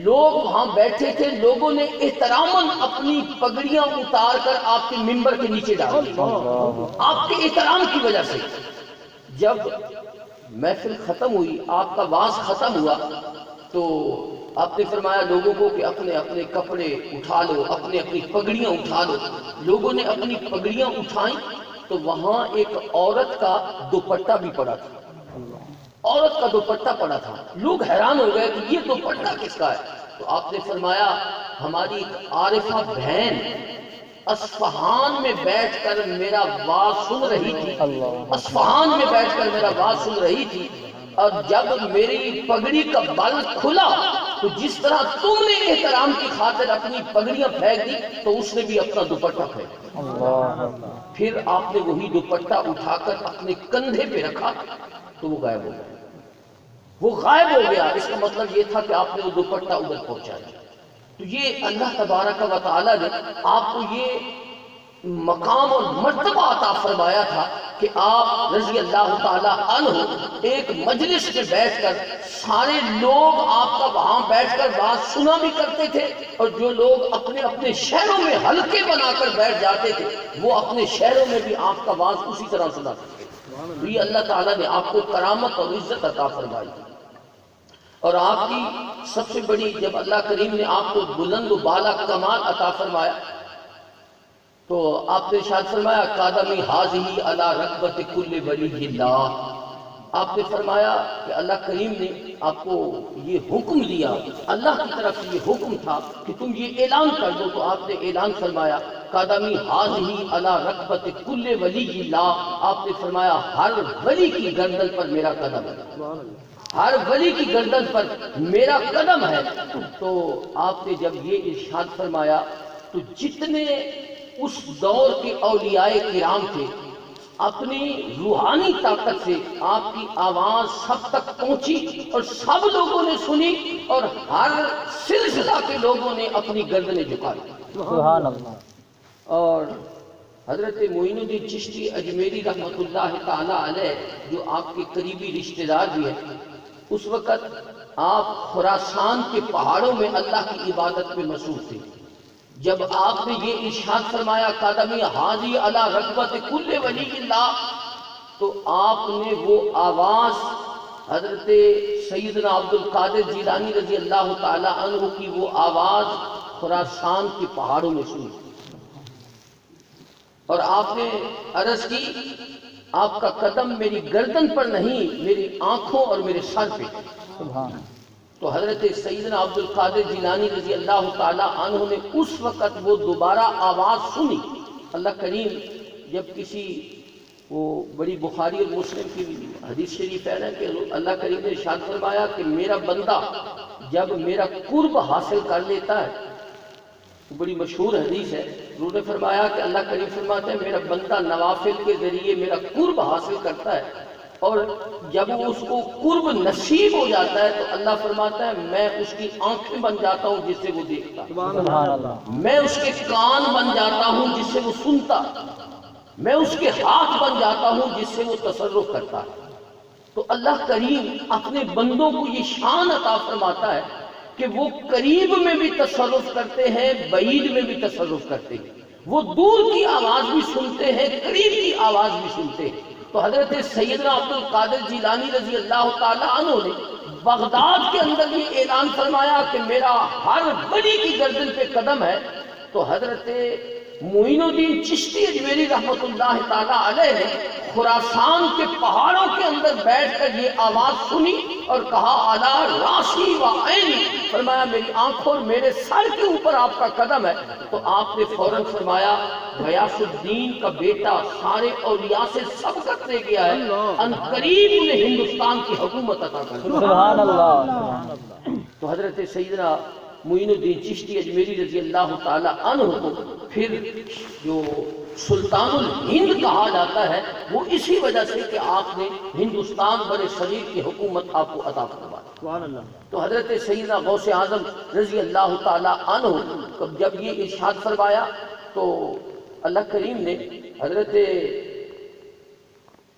لوگ وہاں بیٹھے تھے لوگوں نے احتراماً اپنی پگڑیاں اتار کر آپ کے منبر کے نیچے ڈال دی، آپ کے احترام کی وجہ سے۔ جب محفل ختم ہوئی، آپ کا واعظ ختم ہوا، تو آپ نے فرمایا لوگوں کو کہ اپنے اپنے کپڑے اٹھا لو، اپنے اپنی پگڑیاں اٹھا لو۔ لوگوں نے اپنی پگڑیاں اٹھائیں تو وہاں ایک عورت کا دوپٹہ بھی پڑا تھا، عورت کا دوپٹہ پڑا تھا۔ لوگ حیران ہو گئے کہ یہ دوپٹہ کس کا ہے؟ تو آپ نے فرمایا ہماری ایک عارفہ بہن اصفہان میں بیٹھ کر میرا واعظ سن رہی تھی، اصفہان میں بیٹھ کر میرا واعظ سن رہی تھی، اور جب میری پگڑی کا بل کھلا تو جس طرح تم نے احترام کی خاطر اپنی پگڑیاں پھینک دی تو اس نے بھی اپنا دوپٹہ پھینک دیا۔ پھر آپ نے وہی دوپٹہ اٹھا کر اپنے کندھے پہ رکھا تو وہ غائب ہو گیا، وہ غائب ہو گیا۔ اس کا مطلب یہ تھا کہ آپ نے وہ دوپٹہ ادھر پہنچایا۔ تو یہ اللہ تبارک و تعالیٰ نے آپ کو یہ مقام اور مرتبہ عطا فرمایا تھا کہ آپ رضی اللہ تعالی عنہ ایک مجلس میں بیٹھ کر سارے لوگ آپ کا وہاں بیٹھ کر بات سنا بھی کرتے تھے، اور جو لوگ اپنے اپنے شہروں میں حلقے بنا کر بیٹھ جاتے تھے وہ اپنے شہروں میں بھی آپ کا واز اسی طرح سنا کرتے تھے۔ یہ اللہ تعالیٰ نے آپ کو کرامت اور عزت عطا فرمائی، اور آپ کی سب سے بڑی، جب اللہ کریم نے آپ کو بلند و بالا کمال عطا فرمایا تو آپ نے ارشاد فرمایا قادمی حاضی علی رغبت کل ولی اللہ۔ آپ نے فرمایا کہ اللہ کریم نے آپ کو یہ حکم دیا، اللہ کی طرف سے یہ حکم تھا کہ تم یہ اعلان کر دو، تو آپ نے اعلان فرمایا قادمی حاضی علی رغبت کل ولی اللہ۔ آپ نے فرمایا ہر ولی کی گردن پر میرا قدم ہے، ہر ولی کی گردن پر میرا قدم ہے۔ تو آپ نے جب یہ ارشاد فرمایا تو جتنے اس دور کے اولیاء کرام تھے اپنی روحانی طاقت سے آپ کی آواز سب تک پہنچی اور سب لوگوں نے سنی، اور ہر سلسلہ کے لوگوں نے اپنی گردنیں جھکائی۔ سبحان اللہ۔ اور حضرت معین الدین چشتی اجمیری رحمۃ اللہ تعالی علیہ جو آپ کے قریبی رشتہ دار بھی ہیں، اس وقت آپ خراسان کے پہاڑوں میں اللہ کی عبادت میں مصروف تھے۔ جب آپ نے یہ ارشاد فرمایا قادمی حاضی علی رغبت کل ولی اللہ، تو آپ نے وہ آواز حضرت سیدنا عبد القادر جیلانی رضی اللہ تعالی عنہ کی وہ آواز خراسان کے پہاڑوں میں سنی، اور آپ نے عرض کی آپ کا قدم میری گردن پر نہیں، میری آنکھوں اور میرے سر پہ۔ سبحان۔ تو حضرت سیدنا عبد القادر جیلانی رضی اللہ تعالی عنہ نے اس وقت وہ دوبارہ آواز سنی۔ اللہ کریم جب کسی، وہ بڑی بخاری اور مسلم کی حدیث شریف ہے نا کہ اللہ کریم نے ارشاد فرمایا کہ میرا بندہ جب میرا قرب حاصل کر لیتا ہے، بڑی مشہور حدیث ہے، انہوں نے فرمایا کہ اللہ کریم فرماتے ہیں میرا بندہ نوافل کے ذریعے میرا قرب حاصل کرتا ہے، اور جب اس کو قرب نصیب ہو جاتا ہے تو اللہ فرماتا ہے میں اس کی آنکھیں بن جاتا ہوں جس سے وہ دیکھتا، سبحان اللہ۔ میں اس کے کان بن جاتا ہوں جس سے وہ سنتا، میں اس کے ہاتھ بن جاتا ہوں جس سے وہ تصرف کرتا ہے۔ تو اللہ کریم اپنے بندوں کو یہ شان عطا فرماتا ہے کہ وہ قریب میں بھی تصرف کرتے ہیں، بعید میں بھی تصرف کرتے ہیں، وہ دور کی آواز بھی سنتے ہیں، قریب کی آواز بھی سنتے ہیں۔ تو حضرت سیدنا عبد القادر جیلانی رضی اللہ تعالی عنہ نے بغداد کے اندر یہ اعلان فرمایا کہ میرا ہر ولی کی گردن پہ قدم ہے، تو حضرت معین الدین چشتی اجمیری رحمۃ اللہ تعالی علیہ نے خراسان کے پہاڑوں کے اندر بیٹھ کر یہ آواز سنی اور کہا اعلیٰ راسی و عینی، فرمایا میری آنکھوں اور میرے سر کے اوپر آپ کا قدم ہے۔ تو آپ نے فوراً فرمایا غیاث الدین کا بیٹا سارے اولیاء سے سبقت لے گیا ہے، ان قریب انہیں ہندوستان کی حکومت عطا کر دی۔ سبحان اللہ۔ تو حضرت سیدنا معین الدین چشتی اجمیری رضی اللہ تعالی عنہ کو پھر جو سلطان الہند کہا جاتا ہے وہ اسی وجہ سے کہ آپ نے ہندوستان بر صغیر کی حکومت آپ کو عطا فرمائی۔ تو حضرت سیدنا غوث اعظم رضی اللہ تعالی عنہ جب یہ ارشاد فرمایا تو اللہ کریم نے حضرت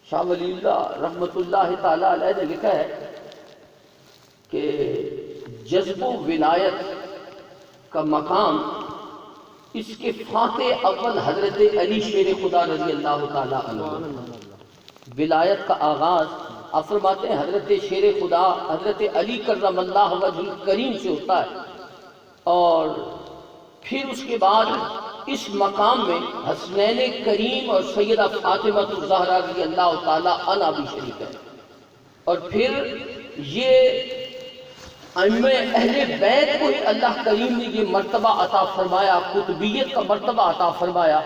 شاہ ولی اللہ رحمۃ اللہ تعالی علیہ نے لکھا ہے کہ جذب و ولایت کا مقام اس کے فاتح اول حضرت علی شیر خدا رضی اللہ تعالی عنہ، ولایت کا آغاز آپ فرماتے ہیں حضرت شیر خدا حضرت علی کرم اللہ وجہ الکریم سے ہوتا ہے، اور پھر اس کے بعد اس مقام میں حسنین کریم اور سیدہ فاطمہ الزہرا رضی اللہ تعالی عنہ بھی شریک ہے، اور پھر یہ ائمہ اہل بیت کو ہی اللہ کریم نے یہ مرتبہ عطا فرمایا، قطبیت کا مرتبہ عطا فرمایا،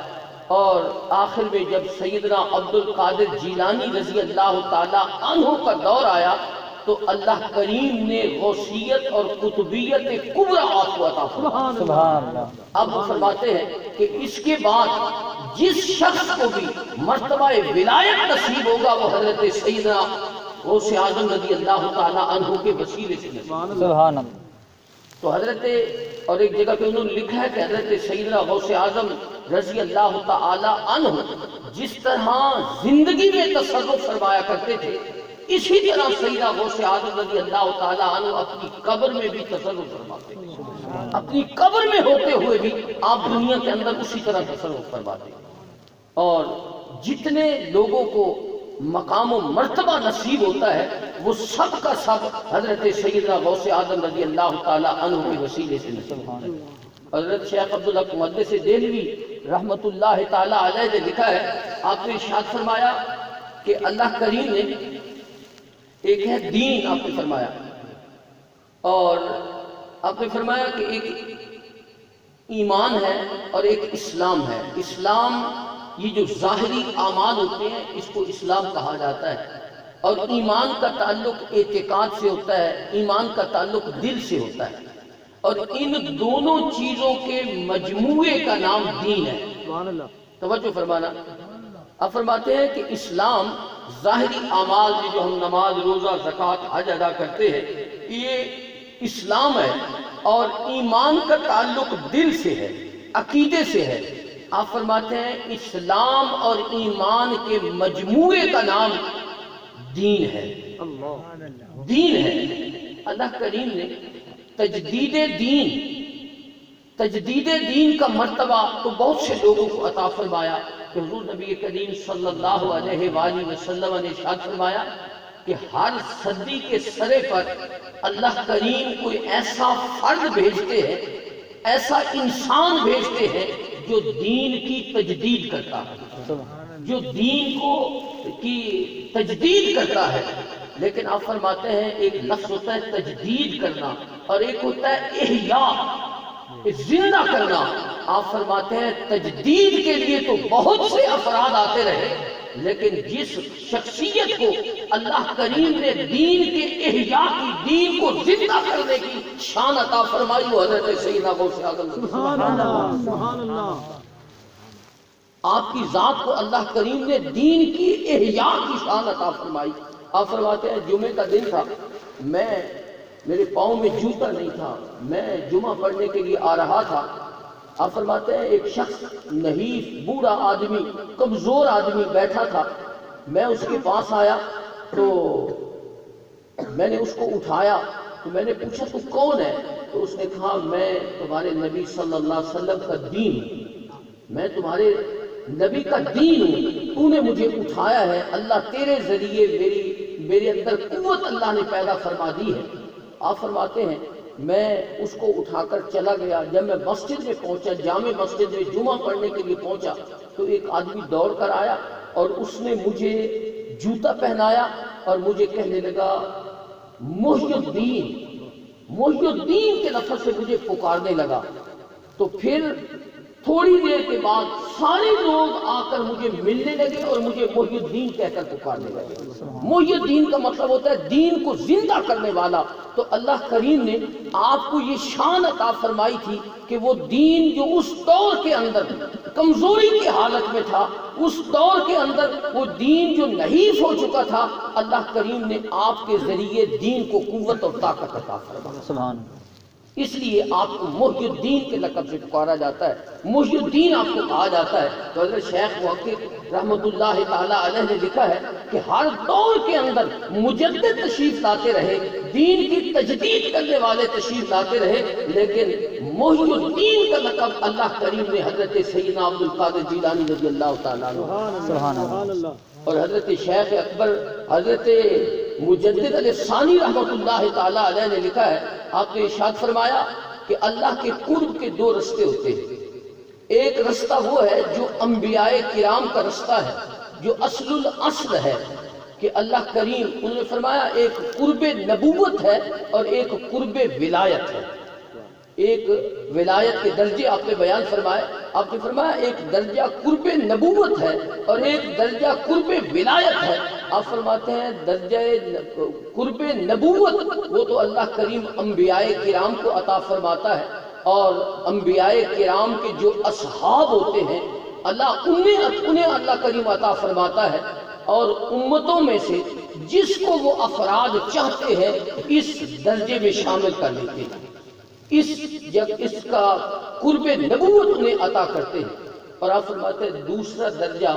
اور آخر میں جب سیدنا عبد القادر جیلانی رضی اللہ تعالی عنہ کا دور آیا تو اللہ کریم نے غوثیت اور قطبیت کبریٰ آپ کو عطا فرمایا۔ سبحان اللہ۔ اب وہ فرماتے ہیں کہ اس کے بعد جس شخص کو بھی مرتبہ ولایت نصیب ہوگا وہ حضرت سیدنا غوث اعظم رضی اللہ تعالی عنہ کے وسیلے سے نصیب۔ سبحان اللہ۔ تو حضرت اور ایک جگہ پہ انہوں نے لکھا ہے کہ حضرت سیدنا غوث اعظم رضی اللہ تعالی عنہ جس طرح زندگی میں تصرف فرمایا کرتے تھے، اسی طرح سیدنا غوث اعظم رضی اللہ تعالی عنہ اپنی قبر میں بھی تصرف فرماتے ہیں۔ اپنی قبر میں ہوتے ہوئے بھی آپ دنیا کے اندر اسی طرح تصرف فرماتے ہیں۔ اور جتنے لوگوں کو مقام و مرتبہ نصیب ہوتا ہے وہ سب کا سب حضرت سیدنا غوث اعظم رضی اللہ تعالی عنہ کے وسیلے سے نصیب ہوتا ہے۔ حضرت شیخ عبدالحق محدث دہلوی رحمت اللہ تعالی علیہ نے لکھا ہے، آپ نے ارشاد فرمایا کہ اللہ کریم نے ایک ہے دین، آپ نے فرمایا، اور آپ نے فرمایا کہ ایک ایمان ہے اور ایک اسلام ہے۔ اسلام یہ جو ظاہری اعمال ہوتے ہیں اس کو اسلام کہا جاتا ہے، اور ایمان کا تعلق اعتقاد سے ہوتا ہے، ایمان کا تعلق دل سے ہوتا ہے، اور ان دونوں چیزوں کے مجموعے کا نام دین ہے۔ توجہ فرمانا، آپ فرماتے ہیں کہ اسلام ظاہری اعمال جو ہم نماز، روزہ، زکوٰۃ، حج ادا کرتے ہیں یہ اسلام ہے، اور ایمان کا تعلق دل سے ہے، عقیدے سے ہے۔ آپ فرماتے ہیں اسلام اور ایمان کے مجموعے کا نام دین ہے، دین ہے۔ اللہ کریم نے تجدید دین کا مرتبہ تو بہت سے لوگوں کو عطا فرمایا کہ حضور نبی کریم صلی اللہ علیہ وآلہ وسلم نے ارشاد فرمایا کہ ہر صدی کے سرے پر اللہ کریم کوئی ایسا فرد بھیجتے ہیں، ایسا انسان بھیجتے ہیں جو دین کی تجدید کرتا ہے، جو دین کی تجدید کرتا ہے۔ لیکن آپ فرماتے ہیں ایک لفظ ہوتا ہے تجدید کرنا اور ایک ہوتا ہے احیاء، زندہ کرنا۔ آپ فرماتے ہیں تجدید کے لیے تو بہت سے افراد آتے رہے، لیکن جس شخصیت کو اللہ کریم نے دین کے احیاء کی، دین کو زندہ کرنے کی شان عطا فرمائی وہ حضرت سیدنا غوث اعظم۔ سبحان اللہ، سبحان اللہ۔ آپ کی ذات کو اللہ کریم نے دین کی احیاء کی شان عطا فرمائی۔ آپ فرماتے ہیں جمعے کا دن تھا، میرے پاؤں میں جوتا نہیں تھا، میں جمعہ پڑھنے کے لیے آ رہا تھا۔ آپ فرماتے ہیں ایک شخص نحیف، بوڑھا آدمی، کمزور آدمی بیٹھا تھا، میں اس کے پاس آیا تو میں نے اس کو اٹھایا، تو میں نے پوچھا تو کون ہے؟ تو اس نے کہا میں تمہارے نبی صلی اللہ علیہ وسلم کا دین ہوں، میں تمہارے نبی کا دین ہوں، تو نے مجھے اٹھایا ہے، اللہ تیرے ذریعے میرے اندر قوت اللہ نے پیدا فرما دی ہے۔ آپ فرماتے ہیں میں اس کو اٹھا کر چلا گیا، جب میں مسجد میں پہنچا، جامع مسجد میں جمعہ پڑھنے کے لیے پہنچا تو ایک آدمی دوڑ کر آیا اور اس نے مجھے جوتا پہنایا اور مجھے کہنے لگا محی الدین کے لفظ سے مجھے پکارنے لگا۔ تو پھر تھوڑی دیر کے بعد سارے لوگ آ کر مجھے ملنے لگے اور مجھے محی الدین کہہ کر پکارنے لگے۔ محی الدین کا مطلب ہوتا ہے دین کو زندہ کرنے والا۔ تو اللہ کریم نے آپ کو یہ شان عطا فرمائی تھی کہ وہ دین جو اس دور کے اندر کمزوری کی حالت میں تھا، اس دور کے اندر وہ دین جو نحیف ہو چکا تھا، اللہ کریم نے آپ کے ذریعے دین کو قوت اور طاقت عطا فرمائی۔ سبحان اللہ۔ اس لیے آپ کو محی الدین کے لقب سے پکارا جاتا ہے، محی الدین آپ کو کہا جاتا ہے۔ تو حضرت شیخ محقق رحمت اللہ تعالی علیہ نے لکھا ہے کہ ہر دور کے اندر مجدد تشریف لاتے رہے، دین کی تجدید کرنے والے تشریف لاتے رہے، لیکن محی الدین کا لقب اللہ کریم نے حضرت سیدنا عبد القادر جیلانی رضی اللہ تعالیٰ عنہ، سبحان اللہ، اور حضرت شیخ اکبر حضرت مجدد علیہ ثانی رحمت اللہ تعالیٰ علیہ نے لکھا ہے، آپ نے ارشاد فرمایا کہ اللہ کے قرب کے دو رستے ہوتے ہیں۔ ایک رستہ وہ ہے جو انبیاء کرام کا رستہ ہے، جو اصل الاصل ہے کہ اللہ کریم، انہوں نے فرمایا ایک قرب نبوت ہے اور ایک قرب ولایت ہے۔ ایک ولایت کے درجے آپ نے بیان فرمائے، آپ نے فرمایا ایک درجہ قرب نبوت ہے اور ایک درجہ قرب ولایت ہے۔ آپ فرماتے ہیں درجہ قرب نبوت وہ تو اللہ کریم انبیاء کرام کو عطا فرماتا ہے، اور انبیاء کرام کے جو اصحاب ہوتے ہیں انہیں اللہ کریم عطا فرماتا ہے، اور امتوں میں سے جس کو وہ افراد چاہتے ہیں اس درجے میں شامل کر لیتے ہیں، جب اس کا قرب نبوت انہیں عطا کرتے ہیں۔ اور آپ فرماتے ہیں دوسرا درجہ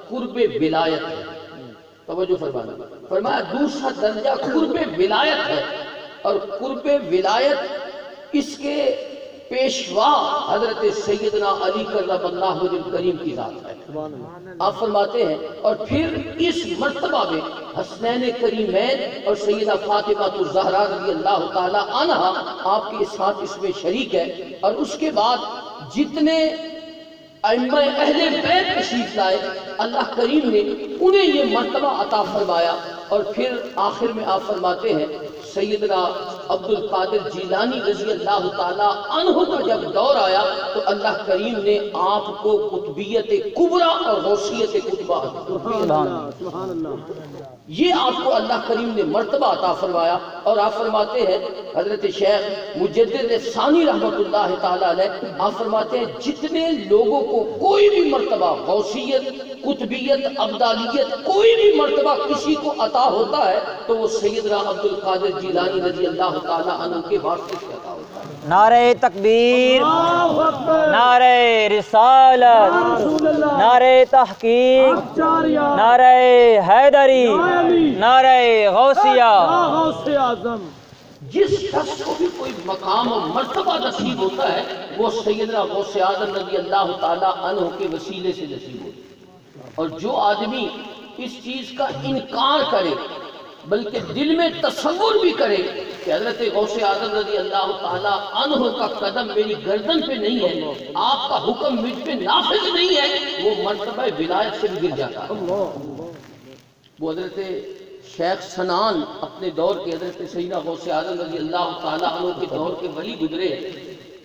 قرب ولایت ہے. توجہ فرمانا، فرمایا دوسرا درجہ قرب ولایت ہے، اور قرب ولایت اس کے پیشوا حضرت سیدنا علی کرم اللہ وجہ کریم کی ذات ہے. آپ فرماتے ہیں اور پھر اس مرتبہ میں حسنین کریمین اور سیدہ فاطمہ الزہرا رضی اللہ تعالی عنہ آپ کے ساتھ اس میں شریک ہے. اور اس کے بعد جتنے ائمہ اہل بیت تشریف لائے اللہ کریم نے انہیں یہ مرتبہ عطا فرمایا. اور پھر آخر میں آپ فرماتے ہیں سیدنا عبد القادر جیلانی رضی اللہ تعالی عنہ کا جب دور آیا تو اللہ کریم نے آپ کو قطبیت کبریٰ اور غوثیت قطبہ سبحان اللہ. یہ آپ کو اللہ کریم نے مرتبہ عطا فرمایا. اور آپ فرماتے ہیں حضرت شیخ مجدد ثانی رحمت اللہ تعالی علیہ آپ فرماتے ہیں جتنے لوگوں کو کوئی بھی مرتبہ غوثیت قطبیت ابدالیت کوئی بھی مرتبہ کسی کو عطا ہوتا ہے تو وہ سیدنا عبد القادر جیلانی رضی اللہ تعالی عنہ کے واسطے سے عطا ہوتا ہے. نعرہ تکبیر، نعرہ رسالت، نعرہ تحقیق، نعرہ حیدری، نعرہ غوثیہ. جس شخص کو بھی کوئی مقام و مرتبہ نصیب ہوتا ہے وہ سیدنا غوث اعظم رضی اللہ تعالی عنہ کے وسیلے سے نصیب ہوتا ہے. اور جو آدمی اس چیز کا انکار کرے بلکہ دل میں تصور بھی کرے کہ حضرت غوث اعظم رضی اللہ تعالی عنہ کا قدم میری گردن پہ نہیں ہے، آپ کا حکم مجھ پہ نافذ نہیں ہے، وہ مرتبہ ولایت سے بھی گر جاتا ہے. وہ حضرت شیخ سنان اپنے دور کے حضرت سیدنا غوث اعظم رضی اللہ تعالی عنہ کے دور کے ولی گزرے.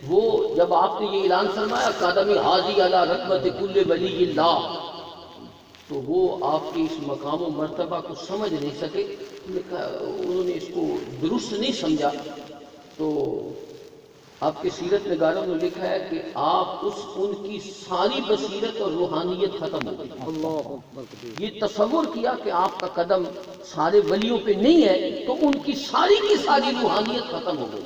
وہ جب آپ نے یہ اعلان فرمایا قدمی حاضی علی رحمت کل ولی اللہ، تو وہ آپ کے اس مقام و مرتبہ کو سمجھ نہیں سکے، انہوں نے اس کو درست نہیں سمجھا. تو آپ کے سیرت نگاروں نے لکھا ہے کہ آپ ان کی ساری بصیرت اور روحانیت ختم ہو گئی. یہ تصور کیا کہ آپ کا قدم سارے ولیوں پہ نہیں ہے تو ان کی ساری روحانیت ختم ہو گئی،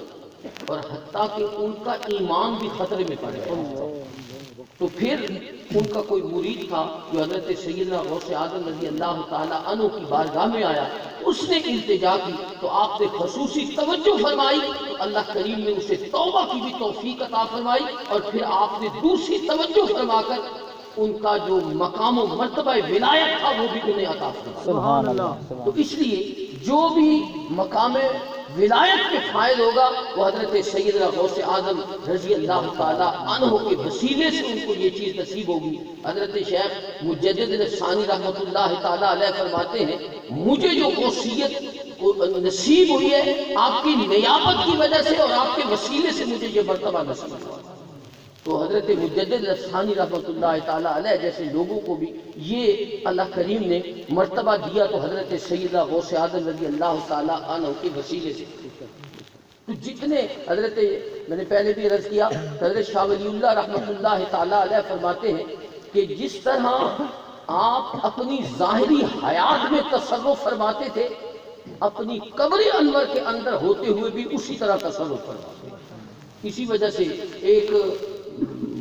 اور حتیٰ کہ ان کا ایمان بھی خطرے میں پڑ گیا. تو پھر ان کا کوئی مرید تھا جو حضرت سیدنا غوث اعظم رضی اللہ تعالی عنہ کی بارگاہ میں آیا، اس نے التجا کی تو آپ نے خصوصی توجہ فرمائی تو اللہ کریم نے اسے توبہ کی بھی توفیق عطا فرمائی. اور پھر آپ نے دوسری توجہ فرما کر ان کا جو مقام و مرتبہ ولایت تھا وہ بھی انہیں عطا فرمایا. سبحان اللہ. تو اس لیے جو بھی مقام ولایت میں فائل ہوگا وہ حضرت سیدنا غوث اعظم رضی اللہ تعالی عنہ کے وسیلے سے ان کو یہ چیز نصیب ہوگی. حضرت شیخ مجدد ثانی رحمت اللہ تعالی علیہ فرماتے ہیں مجھے جو غوثیت نصیب ہوئی ہے آپ کی نیابت کی وجہ سے اور آپ کے وسیلے سے مجھے یہ مرتبہ نصیب ہوا. تو حضرت مجدد ثانی رحمت اللہ تعالی علیہ جیسے لوگوں کو بھی یہ اللہ کریم نے مرتبہ دیا تو حضرت سیدنا غوث اعظم رضی اللہ تعالی عنہ کے وسیلے سے. تو جتنے حضرت میں نے پہلے بھی عرض کیا حضرت شاہ ولی اللہ رحمت اللہ تعالی علیہ فرماتے ہیں کہ جس طرح آپ اپنی ظاہری حیات میں تصرف فرماتے تھے اپنی قبر انور کے اندر ہوتے ہوئے بھی اسی طرح تصرف فرماتے. اسی وجہ سے ایک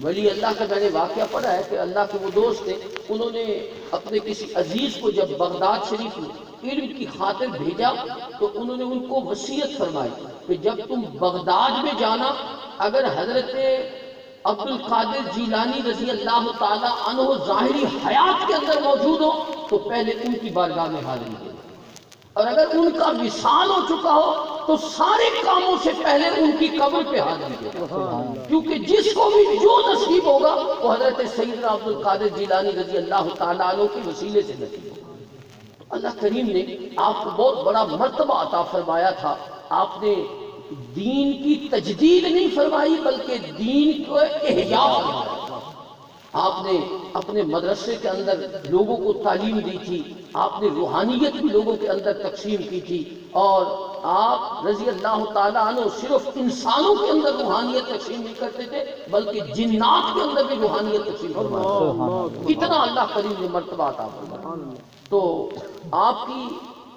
ولی اللہ کا میں نے واقعہ پڑھا ہے کہ اللہ کے وہ دوست تھے، انہوں نے اپنے کسی عزیز کو جب بغداد شریف میں علم کی خاطر بھیجا تو انہوں نے ان کو وصیت فرمائی کہ جب تم بغداد میں جانا اگر حضرت عبد القادر جیلانی رضی اللہ تعالی عنہ ظاہری حیات کے اندر موجود ہو تو پہلے ان کی بارگاہ میں حاضری دے، اور اگر ان کا وصال ہو چکا ہو تو سارے کاموں سے پہلے ان کی قبر پہ حاضری دے، کیونکہ جس کو بھی جو نصیب ہوگا وہ حضرت سیدنا عبد القادر جیلانی رضی اللہ تعالیٰ عنہ کے وسیلے سے نصیب ہوگا. اللہ کریم نے آپ کو بہت بڑا مرتبہ عطا فرمایا تھا. آپ نے دین کی تجدید نہیں فرمائی بلکہ دین کو احیاء فرمایا. آپ نے اپنے مدرسے کے اندر لوگوں کو تعلیم دی تھی، آپ نے روحانیت بھی لوگوں کے اندر تقسیم کی تھی، اور آپ رضی اللہ تعالیٰ عنہ صرف انسانوں کے اندر روحانیت تقسیم نہیں کرتے تھے بلکہ جنات کے اندر بھی روحانیت تقسیم فرماتے. اتنا اللہ کریم نے مرتبہ عطا فرمایا. تو آپ کی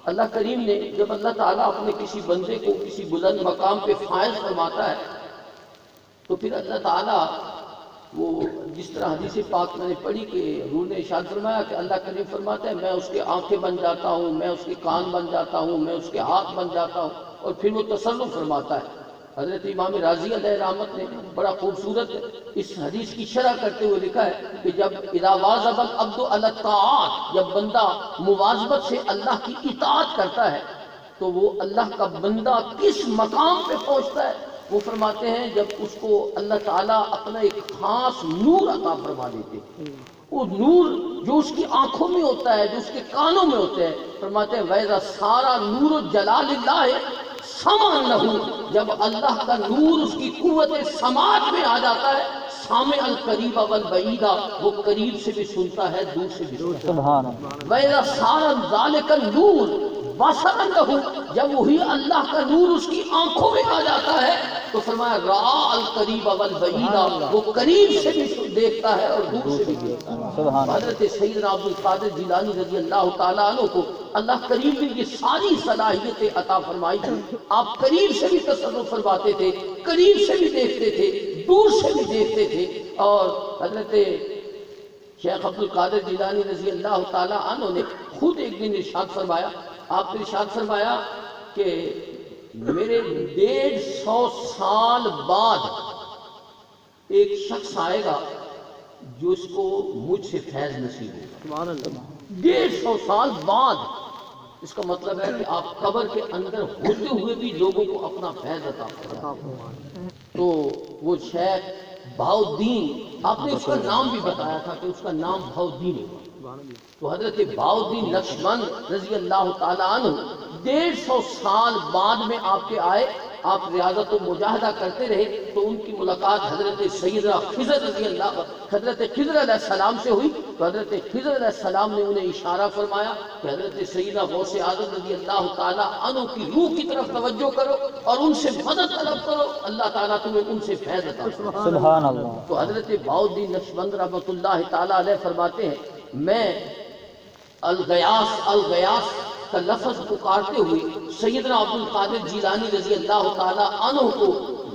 اللہ کریم نے جب اللہ تعالیٰ اپنے کسی بندے کو کسی بلند مقام پہ فائز فرماتا ہے تو پھر اللہ تعالیٰ وہ جس طرح حدیث پاک میں نے پڑھی کہ حضور نے ارشاد فرمایا کہ اللہ کریم فرماتا ہے میں اس کے آنکھیں بن جاتا ہوں، میں اس کے کان بن جاتا ہوں، میں اس کے ہاتھ بن جاتا ہوں، اور پھر وہ تصرف فرماتا ہے۔ حضرت امام راضی علیہ رحمت نے بڑا خوبصورت اس حدیث کی شرح کرتے ہوئے لکھا ہے کہ جب اذا واظب العبد علی الطاعات، جب بندہ مواظبت سے اللہ کی اطاعت کرتا ہے تو وہ اللہ کا بندہ کس مقام پہ پہنچتا ہے؟ وہ فرماتے ہیں جب اس کو اللہ تعالیٰ اپنا ایک خاص نور عطا فرما دیتے، وہ نور جو اس کی آنکھوں میں ہوتا ہے، جو اس کے کانوں میں ہوتا ہے، فرماتے ہیں وَإِذَا سَارَ نُورُ جَلَالِ اللَّهِ سَمْعًا لَهُ، جب اللہ کا نور اس کی قوت سماعت میں آ جاتا ہے، سامع القریب والبعید، وہ قریب سے بھی سنتا ہے، دور سے بھی سنتا ہے۔ سبحان اللہ۔ وَإِذَا سَارَ ذَلِكَ النُّورُ بَصَرًا لَهُ، جب وہی اللہ کا نور اس کی آنکھوں میں آ جاتا ہے تو فرمایا رَأَى القریب والبعید، وہ قریب سے بھی دیکھتا ہے اور دور سے بھی دیکھتا ہے۔ سبحان اللہ۔ حضرت سیدنا عبد القادر جیلانی رضی اللہ تعالیٰ عنہ کو اللہ قریب نے یہ ساری صلاحیتیں عطا فرمائی تھی، آپ قریب سے بھی تصرف فرماتے تھے، قریب سے بھی دیکھتے تھے، دور سے بھی دیکھتے تھے۔ اور حضرت شیخ عبد القادر جیلانی رضی اللہ تعالیٰ عنہ نے خود ایک دن ارشاد فرمایا، آپ نے ارشاد فرمایا کہ میرے 150 سال بعد ایک شخص آئے گا جو اس کو مجھ سے فیض نصیب ہوگا۔ سبحان اللہ۔ 150 سال بعد، اس کا مطلب ہے کہ آپ قبر کے اندر ہوتے ہوئے بھی لوگوں کو اپنا فیض عطا فرمائیں۔ تو وہ شیخ بہاؤالدین، آپ نے اس کا نام بھی بتایا تھا کہ اس کا نام بہاؤالدین ہے۔ تو حضرت بہاؤالدین نقشبند رضی اللہ تعالیٰ عنہ 150 سال بعد میں آپ کے آئے، آپ ریاضت و مجاہدہ کرتے رہے تو ان کی ملاقات حضرت سیدنا خضر رضی اللہ حضرت خضر علیہ السلام سے ہوئی۔ تو حضرت خضر علیہ السلام نے انہیں اشارہ فرمایا کہ حضرت سیدنا غوث اعظم رضی اللہ تعالیٰ عنہ کی روح کی طرف توجہ کرو اور ان سے مدد طلب کرو، اللہ تعالیٰ تمہیں ان سے فیض عطا فرمائے۔ سبحان اللہ۔ تو حضرت بہاؤالدین نقشبند رحمۃ اللہ تعالیٰ علیہ فرماتے ہیں میں الغیاث کا لفظ پکارتے ہوئے سیدنا عبد القادر جیلانی رضی اللہ تعالیٰ عنہ کو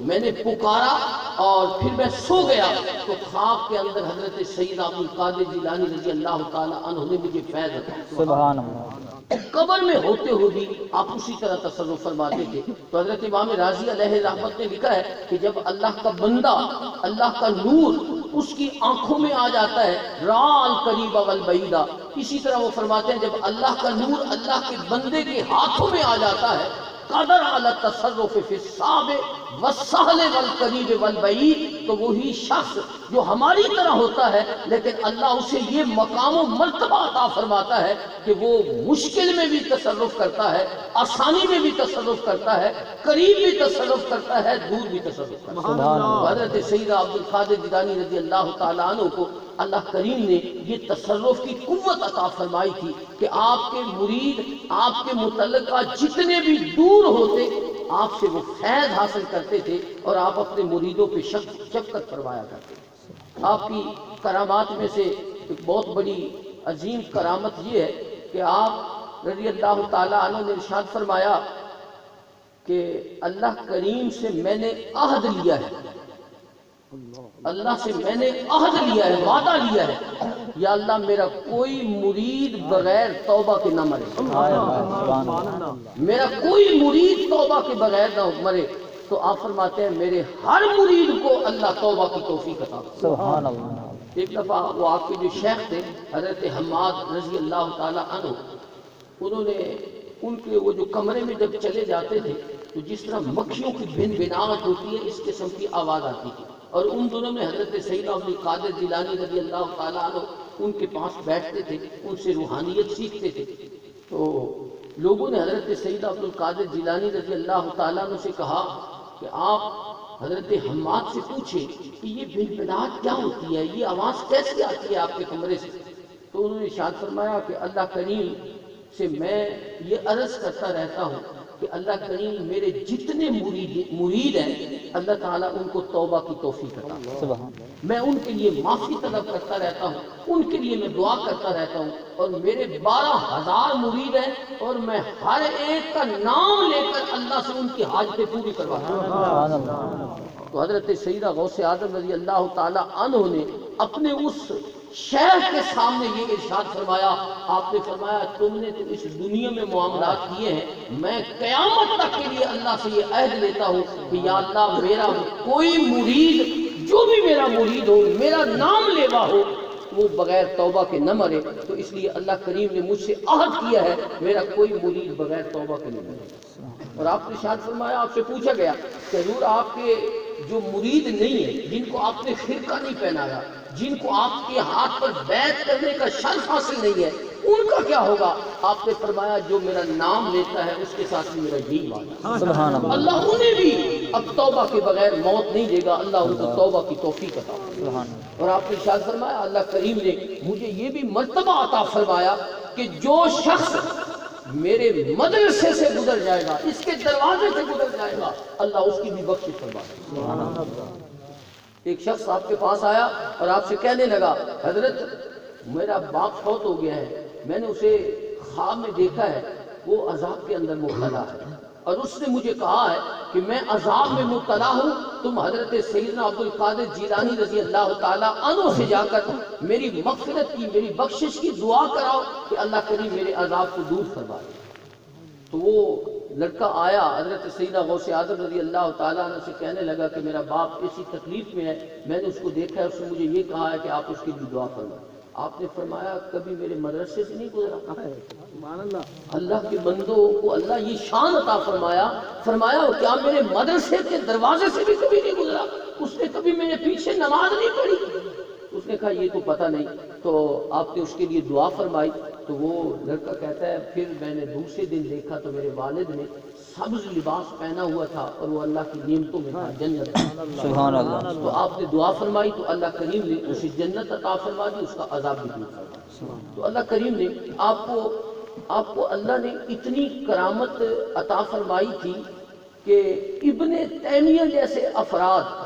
میں نے پکارا اور پھر میں سو گیا تو خواب کے اندر حضرت سیدنا عبد القادر جیلانی رضی اللہ تعالیٰ عنہ نے مجھے فیض عطا۔ سبحان اللہ۔ قبر میں ہوتے ہوئے بھی آپ اسی طرح تصرف فرماتے تھے۔ تو حضرت امام راضی علیہ رحمت نے لکھا ہے کہ جب اللہ کا بندہ، اللہ کا نور اس کی آنکھوں میں آ جاتا ہے، رَأَى القریب والبعید، اسی طرح وہ فرماتے ہیں جب اللہ کا نور اللہ کے بندے کے ہاتھوں میں آ جاتا ہے، قدر علی التصرف فی الصعب والسہل والقریب والبعید، تو وہی شخص جو ہماری طرح ہوتا ہے لیکن اللہ اسے یہ مقام و مرتبہ عطا فرماتا ہے کہ وہ مشکل میں بھی تصرف کرتا ہے، آسانی میں بھی تصرف کرتا ہے، قریب بھی تصرف کرتا ہے، دور بھی تصرف کرتا ہے۔ سبحان اللہ۔ حضرت سیدنا عبد القادر جیلانی رضی اللہ تعالیٰ عنہ کو اللہ کریم نے یہ تصرف کی قوت عطا فرمائی تھی کہ آپ کے مرید آپ کے متعلقہ جتنے بھی دور ہوتے آپ سے وہ فیض حاصل کرتے تھے اور آپ اپنے مریدوں پہ شفقت فرمایا کرتے تھے۔ آپ کی کرامات میں سے ایک بہت بڑی عظیم کرامت یہ ہے کہ آپ رضی اللہ تعالیٰ عنہ نے ارشاد فرمایا کہ اللہ کریم سے میں نے عہد لیا ہے، اللہ سے میں نے عہد لیا ہے، وعدہ لیا ہے، یا اللہ میرا کوئی مرید بغیر توبہ کے نہ مرے، میرا کوئی مرید توبہ کے بغیر نہ مرے۔ تو آپ فرماتے ہیں میرے ہر مرید کو اللہ توبہ کی توفیق عطا فرمائے۔ سبحان اللہ۔ ایک دفعہ وہ آپ کے جو شیخ تھے حضرت حماد رضی اللہ تعالیٰ عنہ، انہوں نے ان کے وہ جو کمرے میں جب چلے جاتے تھے تو جس طرح مکھیوں کی بن بناوٹ ہوتی ہے اس قسم کی آواز آتی تھی، اور ان دنوں میں حضرت سیدنا عبد القادر جیلانی رضی اللہ تعالیٰ عنہ ان کے پاس بیٹھتے تھے، ان سے روحانیت سیکھتے تھے۔ تو لوگوں نے حضرت سیدنا عبد القادر جیلانی رضی اللہ تعالیٰ عنہ سے کہا کہ آپ حضرت حماد سے پوچھیں کہ یہ بن بناوٹ کیا ہوتی ہے، یہ آواز کیسے آتی ہے آپ کے کمرے سے؟ تو انہوں نے ارشاد فرمایا کہ اللہ کریم سے میں یہ عرض کرتا رہتا ہوں کہ اللہ کریم میرے جتنے مرید ہیں اللہ تعالیٰ ان کو توبہ کی توفیق عطا فرمائے۔ سبحان میں ان کے لیے معافی طلب کرتا رہتا ہوں، ان کے لیے میں دعا کرتا رہتا ہوں، اور میرے 12,000 مرید ہیں اور میں ہر ایک کا نام لے کر اللہ سے ان کی حاجتیں پوری کرواتا ہوں۔ سبحان اللہ تو حضرت سیدہ غوث اعظم رضی اللہ تعالی عنہ نے اپنے اس شیخ کے سامنے یہ ارشاد فرمایا، آپ نے فرمایا تم نے تو اس دنیا میں معاملات کیے ہیں، میں قیامت تک کے لیے اللہ سے یہ عہد لیتا ہوں کہ یا اللہ میرا کوئی مرید، جو بھی میرا مرید ہو، میرا نام لیوا ہو، وہ بغیر توبہ کے نہ مرے۔ تو اس لیے اللہ کریم نے مجھ سے عہد کیا ہے میرا کوئی مرید بغیر توبہ کے نہیں مرے۔ اور آپ نے ارشاد فرمایا، آپ سے پوچھا گیا کہ حضور آپ کے جو مرید نہیں ہیں، جن کو آپ نے فرقہ نہیں پہنایا، جن کو آپ کے ہاتھ پر بیعت کرنے کا شرف حاصل نہیں ہے، ان کا کیا ہوگا؟ آپ نے فرمایا جو میرا نام لیتا ہے اس کے ساتھ بھی میرا یہی وعدہ ہے۔ سبحان اللہ اللہ انہیں بھی اب توبہ کے بغیر موت نہیں دے گا، اللہ ان کو توبہ کی توفیق عطا فرمائے۔ سبحان اللہ اور آپ نے ارشاد فرمایا اللہ کریم نے مجھے یہ بھی مرتبہ عطا فرمایا کہ جو شخص میرے مدرسے سے گزر جائے گا، اس کے دروازے سے گزر جائے گا، اللہ اس کی بھی بخشش فرمائے۔ ایک شخص آپ کے پاس آیا اور آپ سے کہنے لگا حضرت میرا باپ فوت ہو گیا ہے، میں نے اسے خواب میں دیکھا ہے، وہ عذاب کے اندر مبتلا ہے، اور اس نے مجھے کہا ہے کہ میں عذاب میں مبتلا ہوں، تم حضرت سیدنا عبد القادر جیلانی رضی اللہ تعالیٰ عنہ سے جا کر میری مغفرت کی، میری بخشش کی دعا کراؤ کہ اللہ کریم میرے عذاب کو دور فرما دے۔ تو وہ لڑکا آیا حضرت سیدنا غوث اعظم رضی اللہ تعالیٰ عنہ سے کہنے لگا کہ میرا باپ اسی تکلیف میں ہے، میں نے اس کو دیکھا ہے، اس نے مجھے یہ کہا ہے کہ آپ اس کے لیے دعا فرمائیں۔ آپ نے فرمایا کبھی میرے مدرسے سے نہیں گزرا؟ سبحان اللہ اللہ کے بندوں کو اللہ یہ شان عطا فرمایا، فرمایا کیا میرے مدرسے کے دروازے سے بھی کبھی نہیں گزرا؟ اس نے کبھی میرے پیچھے نماز نہیں پڑھی؟ اس نے کہا یہ تو پتہ نہیں۔ تو آپ نے اس کے لیے دعا فرمائی۔ تو وہ لڑکا کہتا ہے پھر میں نے دوسرے دن دیکھا تو میرے والد نے سبز لباس پہنا ہوا تھا اور وہ اللہ کی نعمتوں میں تھا، جنت میں۔ سبحان اللہ تو آپ نے دعا فرمائی تو اللہ کریم نے اسے جنت عطا فرما دی، اس کا عذاب بھی دور فرما۔ تو اللہ کریم نے آپ کو اللہ نے اتنی کرامت عطا فرمائی تھی کہ ابن تیمیہ جیسے افراد،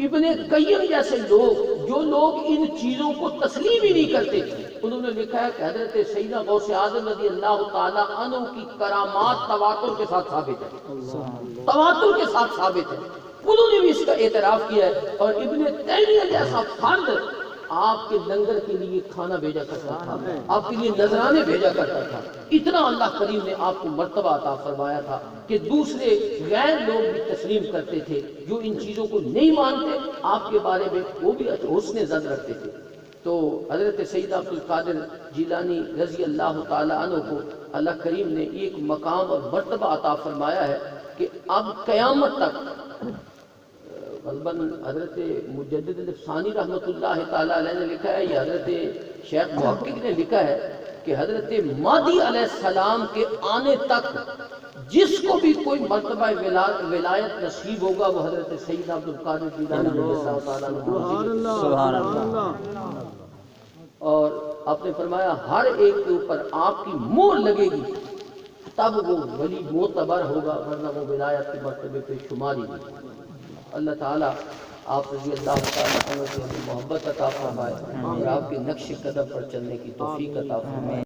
ابن قیم جیسے لوگ، جو لوگ ان چیزوں کو تسلیم ہی نہیں کرتے تھے، انہوں نے لکھا ہے کہ حضرت سیدنا غوث اعظم رضی اللہ تعالی عنہ کی کرامات تواتر کے ساتھ ثابت ہے، تواتر کے ساتھ ثابت ہے، انہوں نے بھی اس کا اعتراف کیا ہے۔ اور ابن تیمیہ جیسا فرد آپ کے لنگر کے لیے کھانا بھیجا کرتا تھا، آپ کے لیے نذرانے بھیجا کرتا تھا، اتنا اللہ کریم نے آپ کو مرتبہ عطا فرمایا تھا کہ دوسرے غیر لوگ بھی تسلیم کرتے تھے، جو ان چیزوں کو نہیں مانتے آپ کے بارے میں وہ بھی حسن ظن رکھتے تھے۔ تو حضرت سیدنا عبد القادر جیلانی رضی اللہ تعالی عنہ کو اللہ کریم نے ایک مقام اور مرتبہ عطا فرمایا ہے کہ اب قیامت تک، غالباً حضرت مجدد الافسانی رحمۃ اللہ تعالی علیہ نے لکھا ہے، یہ حضرت شیخ محقق نے لکھا ہے کہ حضرت مہدی علیہ السلام کے آنے تک جس کو بھی کوئی مرتبہ ولایت نصیب ہوگا وہ حضرت سیدنا عبد القادر جیلانی رضی اللہ تعالیٰ عنہ۔ سبحان اللہ اور آپ نے فرمایا ہر ایک کے اوپر آپ کی مہر لگے گی تب وہ ولی معتبر ہوگا، ورنہ وہ ولایت کے مرتبے پہ شماری نہیں۔ اللہ تعالیٰ آپ رضی اللہ تعالیٰ عنہ سے ہمیں محبت عطا فرمائے اور آپ کے نقش قدم پر چلنے کی توفیق عطا فرمائے۔